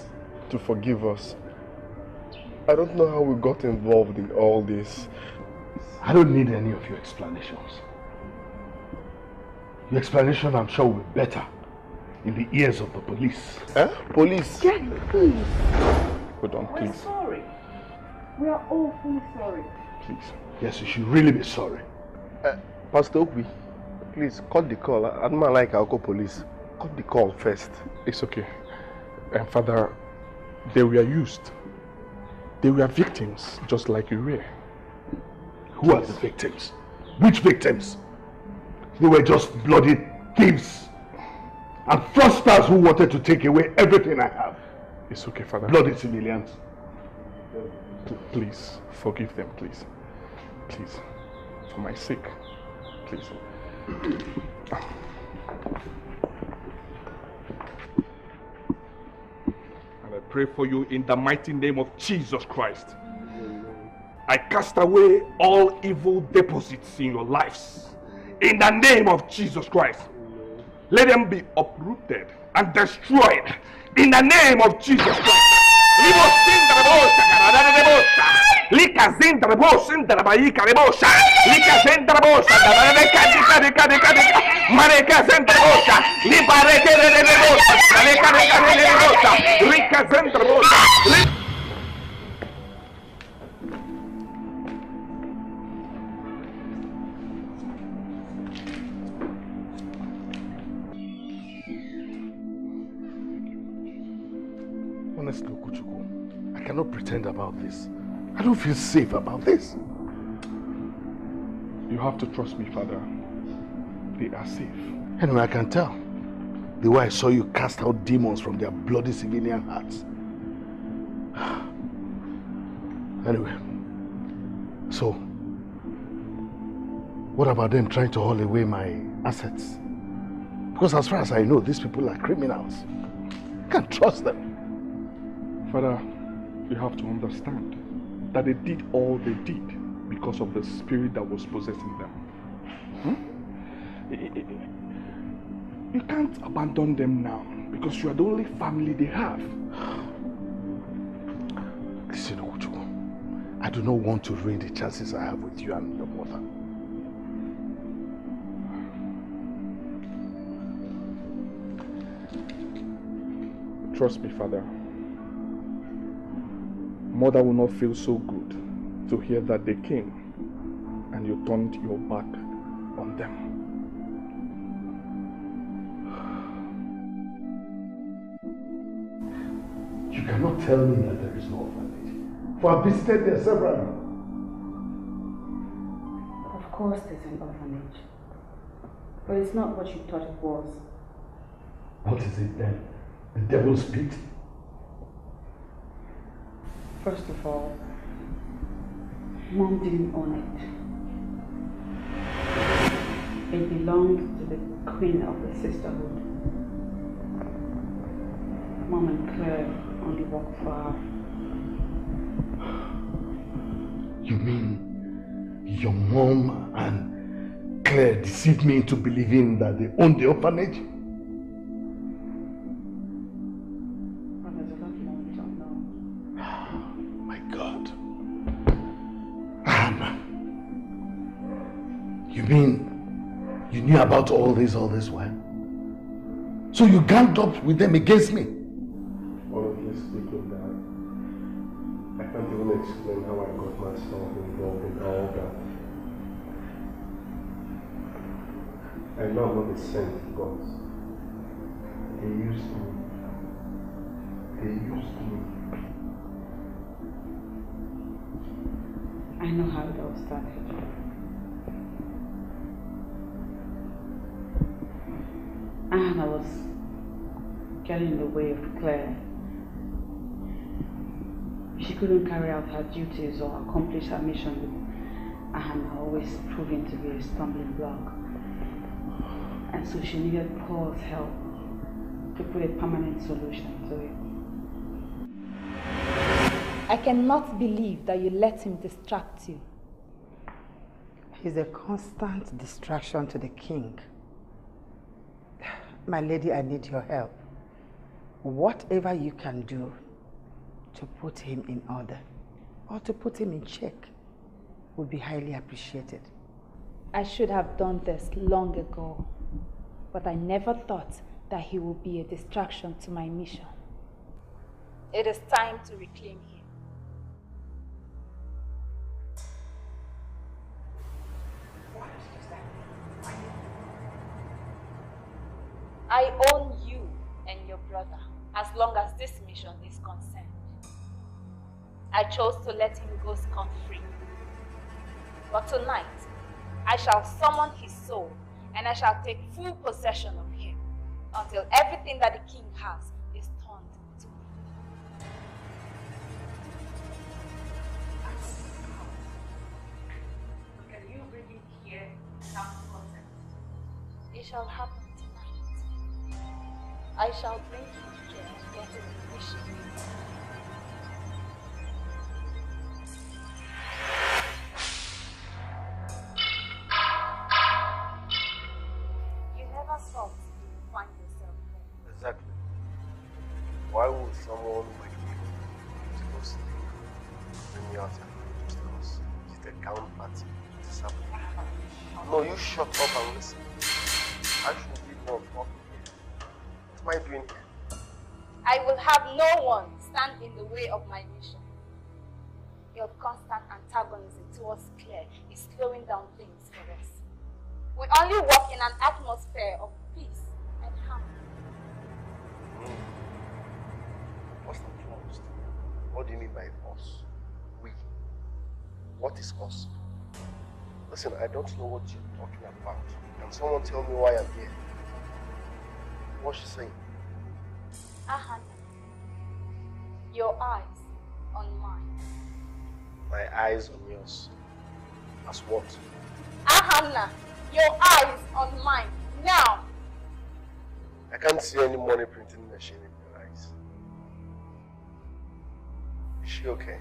to forgive us. I don't know how we got involved in all this. I don't need any of your explanations. Your explanation, I'm sure, will be better in the ears of the police. Eh? Police? Daddy, please. Hold on, We're please. sorry. We are awfully sorry. Please. Yes, you should really be sorry. Pastor Okwi, please cut the call. I don't like I'll call police. Cut the call first. It's okay. And Father, they were used. They were victims, just like you were. Who are the victims? Which victims? They were just bloody thieves and fraudsters who wanted to take away everything I have. It's okay, Father. Bloody civilians. Please, forgive them, please. Please, for my sake, please. And I pray for you in the mighty name of Jesus Christ. I cast away all evil deposits in your lives. In the name of Jesus Christ. Let them be uprooted and destroyed. In the name of Jesus Christ. Honestly, Okuchukwu, I cannot pretend about this. I don't feel safe about this. You have to trust me, Father. They are safe. Anyway, I can tell. The way I saw you cast out demons from their bloody civilian hearts. Anyway, so, what about them trying to haul away my assets? Because as far as I know, these people are criminals. I can't trust them. Father, you have to understand that they did all they did because of the spirit that was possessing them. You can't abandon them now because you are the only family they have. Listen, Uche, I do not want to ruin the chances I have with you and your mother. Trust me, Father. Mother will not feel so good to hear that they came and you turned your back on them. You cannot tell me that there is no orphanage. For I've visited there several. Of course there's an orphanage. But it's not what you thought it was. What is it then? The devil's pit? First of all, Mom didn't own it. It belonged to the queen of the sisterhood. Mom and Claire only worked for her. You mean your mom and Claire deceived me into believing that they owned the orphanage? Well, there's a lot more we don't know. My God. Anna. You mean you knew about all this while? So you ganged up with them against me? Honestly speaking, Dad, I can't even explain how I got myself involved in all that. I know I'm not the saint of God. They used me. They used me. I know how it all started. And I was getting in the way of Claire. She couldn't carry out her duties or accomplish her mission with Anna always proving to be a stumbling block. And so she needed Paul's help to put a permanent solution to it. I cannot believe that you let him distract you. He's a constant distraction to the king. My lady, I need your help. Whatever you can do to put him in order or to put him in check would be highly appreciated. I should have done this long ago, but I never thought that he would be a distraction to my mission. It is time to reclaim him. I own you and your brother as long as this mission is concerned. I chose to let him go scot-free. But tonight, I shall summon his soul and I shall take full possession of him until everything that the king has is turned to me. Can you bring him here without consent? It shall happen tonight. I shall bring him here and get him in mission. Thought you would find yourself there. Exactly. Why would someone like me supposed to bring me out here just because it's a gown party? This happened. No, you shut up and listen. I should be more talking here. What am I doing here? I will have no one stand in the way of my mission. Your constant antagonism towards Claire is slowing down things for us. We only work in an atmosphere of peace and harmony. What's the closed? What do you mean by us? We. What is us? Listen, I don't know what you're talking about. Can someone tell me why I'm here? What's she saying? Ahana, your eyes on mine. My eyes on yours. As what? Ahana, your eyes on mine, now! I can't see any money printing machine in your eyes. Is she okay?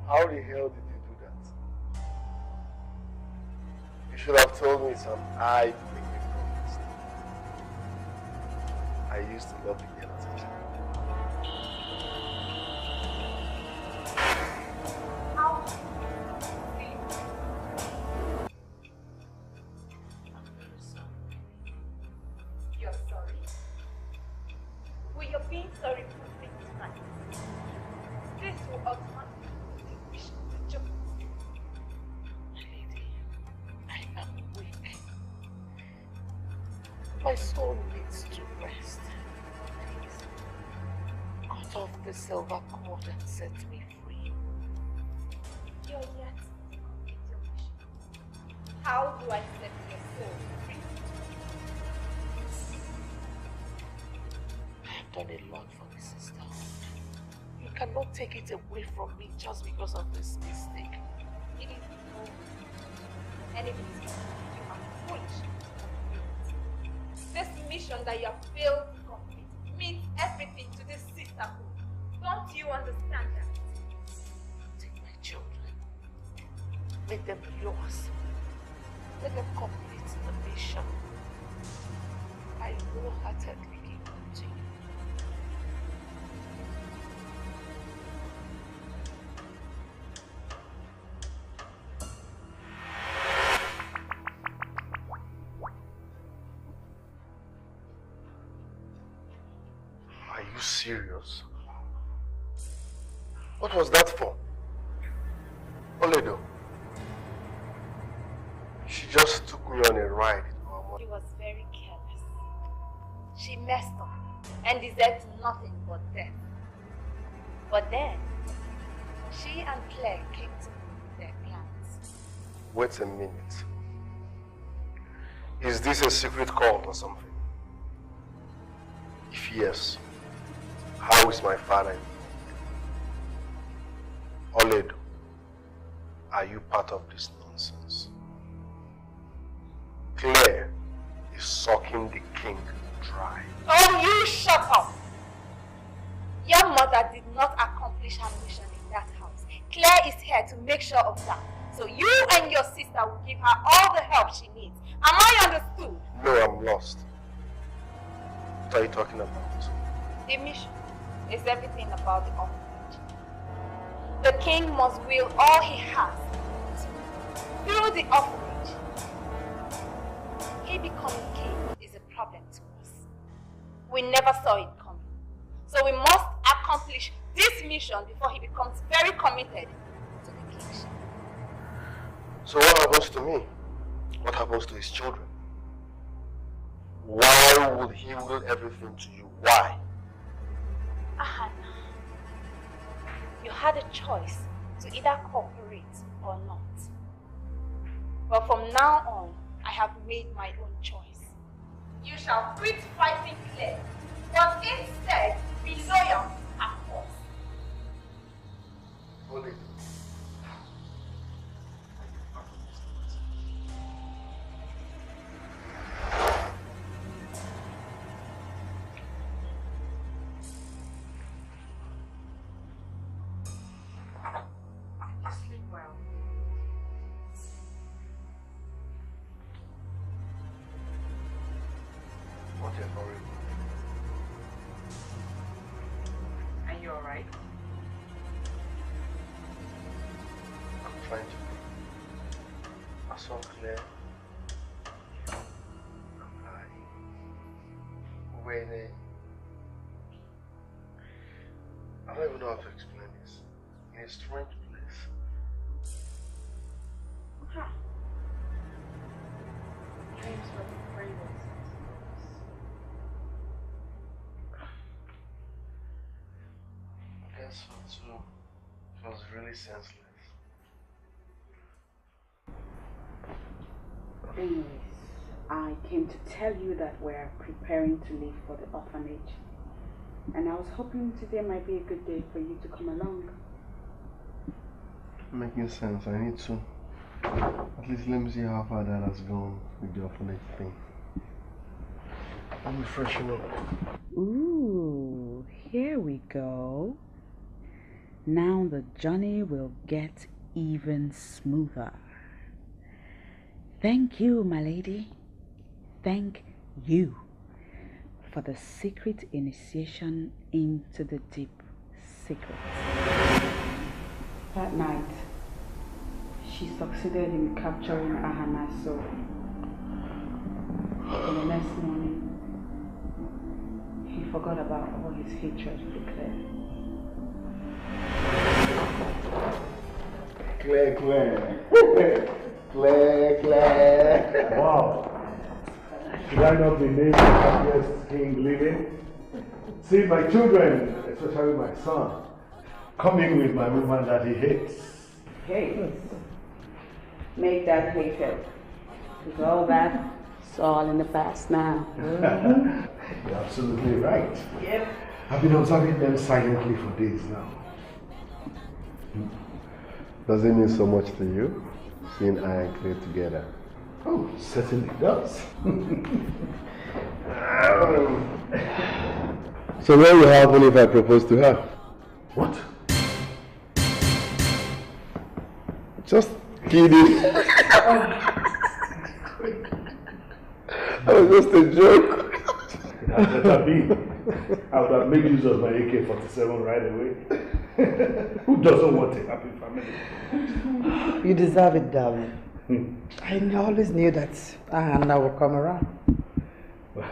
How the hell did you do that? You should have told me it's an eye picking contest. I used to love the girl as a child. How? You're sorry? Will your being sorry put me to right? This will automatically put the mission to jeopardy. My lady, I am weak. My soul needs to rest. Please, cut off the silver cord and set me free. You're yet to complete your mission. How do I set your soul free? I have done a lot for the sisterhood. You cannot take it away from me just because of this mistake. It is over. And if it is, you are foolish. This mission that you have failed to complete means everything to this sisterhood. Don't you understand that? Take my children. Make them yours. Let them complete the mission. I wholeheartedly give them to you. Are you serious? What was that for? Obodo. She just took me on a ride. She was very careless. She messed up and deserved nothing but death. But then, she and Claire came to me with their plans. Wait a minute. Is this a secret call or something? If yes, how is my father involved? Obodo, are you part of this nonsense? nonsense. Claire is sucking the king dry. Oh, you shut up! Your mother did not accomplish her mission in that house. Claire is here to make sure of that. So you and your sister will give her all the help she needs. Am I understood? No, I'm lost. What are you talking about? The mission is everything about the orphanage. The king must will all he has through the orphanage. He becoming king is a problem to us. We never saw it coming. So we must accomplish this mission before he becomes very committed to the kingship. So what happens to me? What happens to his children? Why would he will everything to you? Why? Ahana, you had a choice to either cooperate or not. But from now on, I have made my own choice. You shall quit fighting Claire, but instead be loyal and us. Hold it. Sleep well. What if Aforevo? Are you alright? I'm trying to be. I saw Claire. When I don't even know how to explain this. In a strange place. Huh. Dreams were prevails. Guess what too? It was really senseless. Please, I came to tell you that we're preparing to leave for the orphanage. And I was hoping today might be a good day for you to come along. Making sense. I need to. At least let me see how far that has gone with the orphanage thing. I'm freshen up. Ooh, here we go. Now the journey will get even smoother. Thank you, my lady. Thank you for the secret initiation into the deep secrets. That night, she succeeded in capturing Ahana's soul. And the next morning, he forgot about all his hatred for Claire. Claire. Wow. Should I not be named the happiest king living? See, my children, especially my son, coming with my woman that he hates. Hates? Make that hated. Because all that, it's all in the past now. You're absolutely right. Yep. I've been observing them silently for days now. Does it mean so much to you, seeing I and Claire together? Oh, certainly does. So what will happen if I propose to her? What? Just kidding. That was just a joke. It had better be. I would have made use of my AK-47 right away. Who doesn't want a happy family? You deserve it, darling. I always knew that Ahana would come around.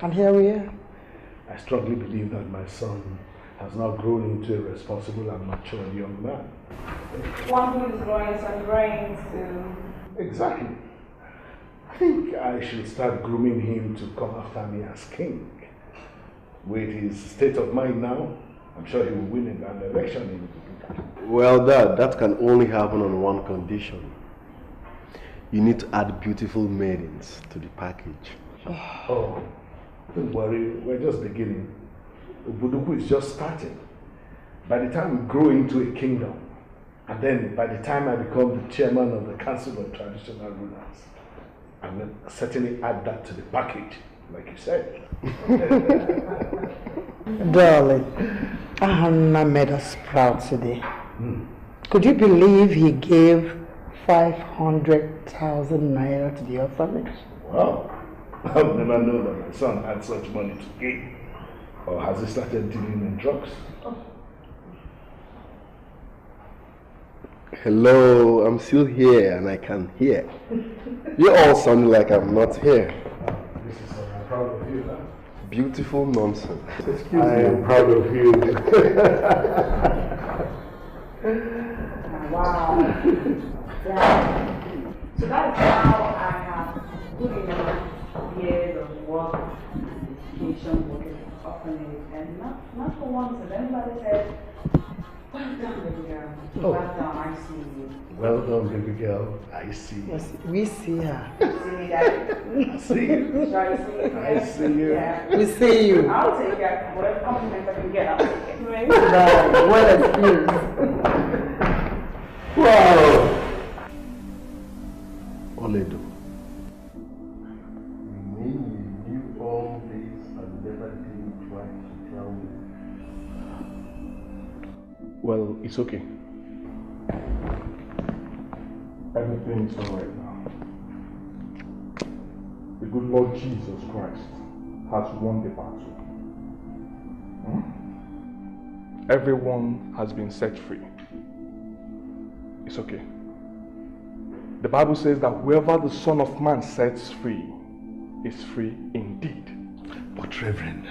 And here we are. I strongly believe that my son has now grown into a responsible and mature young man. One who is growing some brains too. Exactly. I think I should start grooming him to come after me as king. With his state of mind now, I'm sure he will win an election in the future. Well, Dad, that can only happen on one condition. You need to add beautiful maidens to the package. Oh, don't worry, we're just beginning. Obodo is just starting. By the time we grow into a kingdom, And then by the time I become the chairman of the Council of Traditional Rulers, I'm going to certainly add that to the package, like you said. Darling, Ahana made us proud today. Could you believe he gave 500,000 naira to the orphanage? Wow. I've never known that my son had such money to give. Or has he started dealing in drugs? Hello, I'm still here and I can hear. You're all sounding like I'm not here. This is I'm proud of you, huh? Beautiful nonsense. I am proud of you. Wow. Yeah. So that's how I have put in years of work, education, working with orphanage, and not for once has anybody said, well done, baby girl. Oh. Well done, I see you. Well done, baby girl. I see you. Yes, we see her. See me, Daddy? I see you. Sure, you see me? I see you. Yeah. We see you. I'll take it. Whatever compliment I can get, I'll take it. Right? Well excused. Wow. Oledo. You mean you knew all this and never did try to tell me? Well, it's okay. Everything is alright now. The good Lord Jesus Christ has won the battle. Everyone has been set free. It's okay. The Bible says that whoever the Son of Man sets free is free indeed. But Reverend,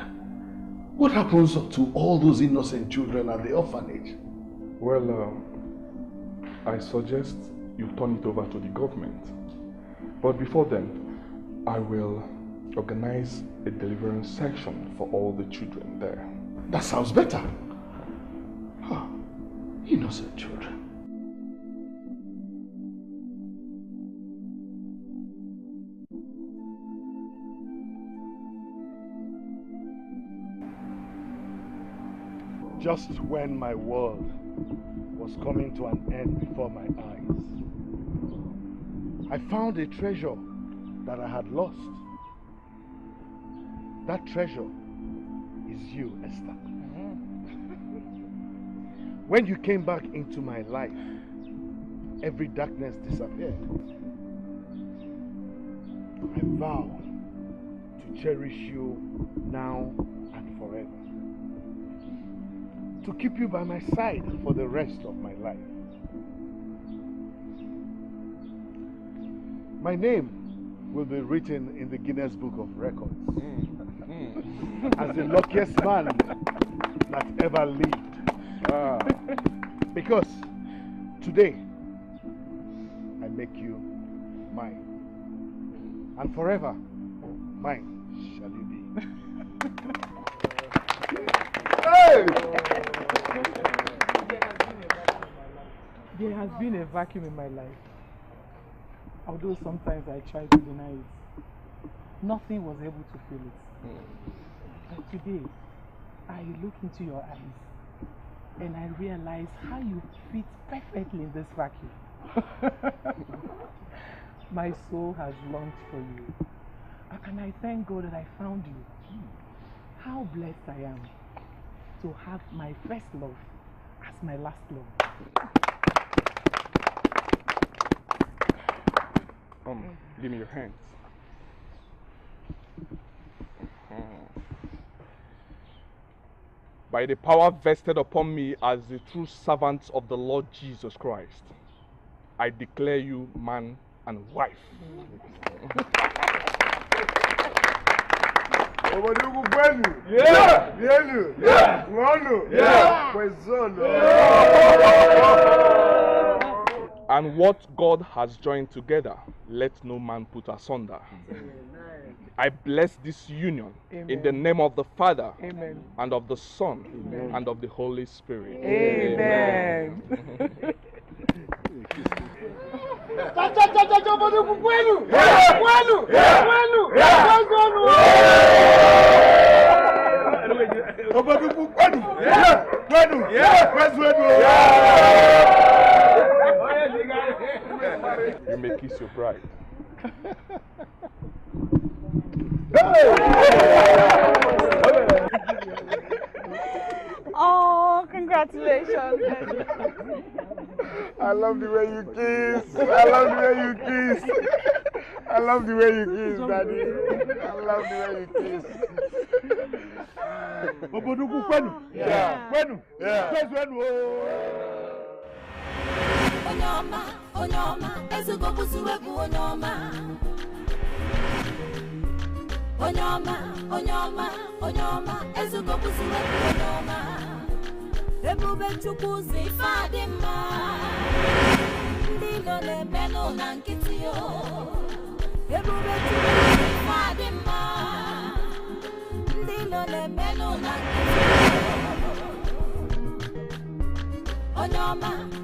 what happens to all those innocent children at the orphanage? Well, I suggest you turn it over to the government. But before then, I will organize a deliverance section for all the children there. That sounds better. Huh. Innocent children. Just when my world was coming to an end before my eyes, I found a treasure that I had lost. That treasure is you, Esther. When you came back into my life, every darkness disappeared. I vow to cherish you now and forever. To keep you by my side for the rest of my life. My name will be written in the Guinness Book of Records as the luckiest man that ever lived. Because today I make you mine, and forever mine shall you be. Hey! There has been a vacuum in my life. Although sometimes I try to deny it, nothing was able to fill it. But today, I look into your eyes and I realize how you fit perfectly in this vacuum. My soul has longed for you. And I thank God that I found you. How blessed I am to have my first love as my last love. Give me your hands. By the power vested upon me as the true servant of the Lord Jesus Christ, I declare you man and wife. And what God has joined together, let no man put asunder. I bless this union in the name of the Father and of the Son and of the Holy Spirit. Amen. Yeah. You may kiss your bride. Oh, congratulations. I love the way you kiss. I love the way you kiss. I love the way you kiss, Daddy. I love the way you kiss. Obodo kwenu. Yeah. Kwenu. Yeah. Kwenu. Onyoma, ezugo busuwebu onyoma. Onyoma, ezugo busuwebu onyoma. Ebube chukuzi fadima. Ndilo le meno na nkitiyo. Ebube chukuzi fadima. Ndilo le meno na nkitiyo.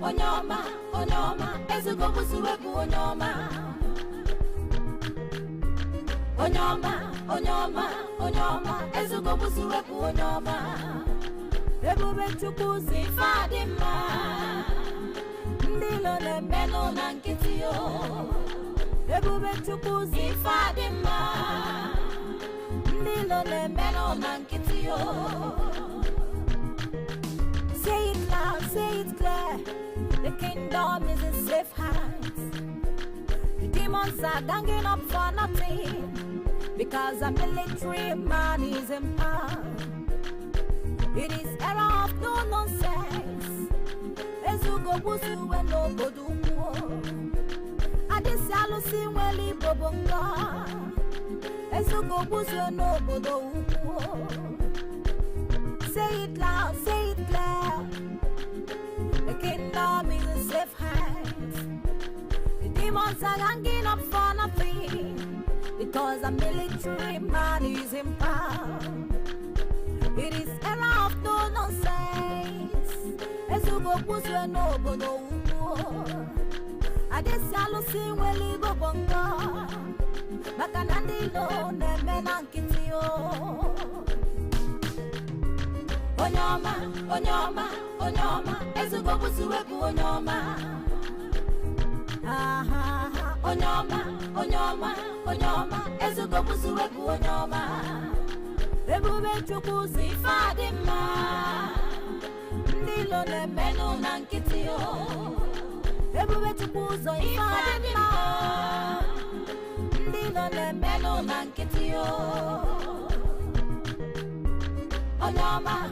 Onyoma, ezugo busuwebu onyoma. Onyoma, ezugo busuwebu onyoma. Ebube chukuzi fadima. Ndilo le meno na nkitiyo. Ebube chukuzi fadima. Ndilo le meno na nkitiyo. Say it loud, say it clear. The kingdom is in safe hands. The demons are ganging up for nothing, because a military man is in power. It is era of no nonsense. Ezugo busu we no bodumo. Adesialu si weli bobonga. Ezugo busu no bodumo. Say it loud, say it clear. The kingdom is in safe hands. The demons are hanging up for nothing, because a military man is in power. It is era of no nonsense. Ezugo busu no bodo. Adesialu si weli bobonga. Makanandilo neme nankitiyo. Onyoma, ezugo busuwebu onyoma. Onyoma, ezugo busuwebu onyoma. Ebube chukuzi fadima. Ndilo le meno na nkitiyo. Ebube chukuzo ifadima. Ndilo le meno na nkitiyo. Onyoma.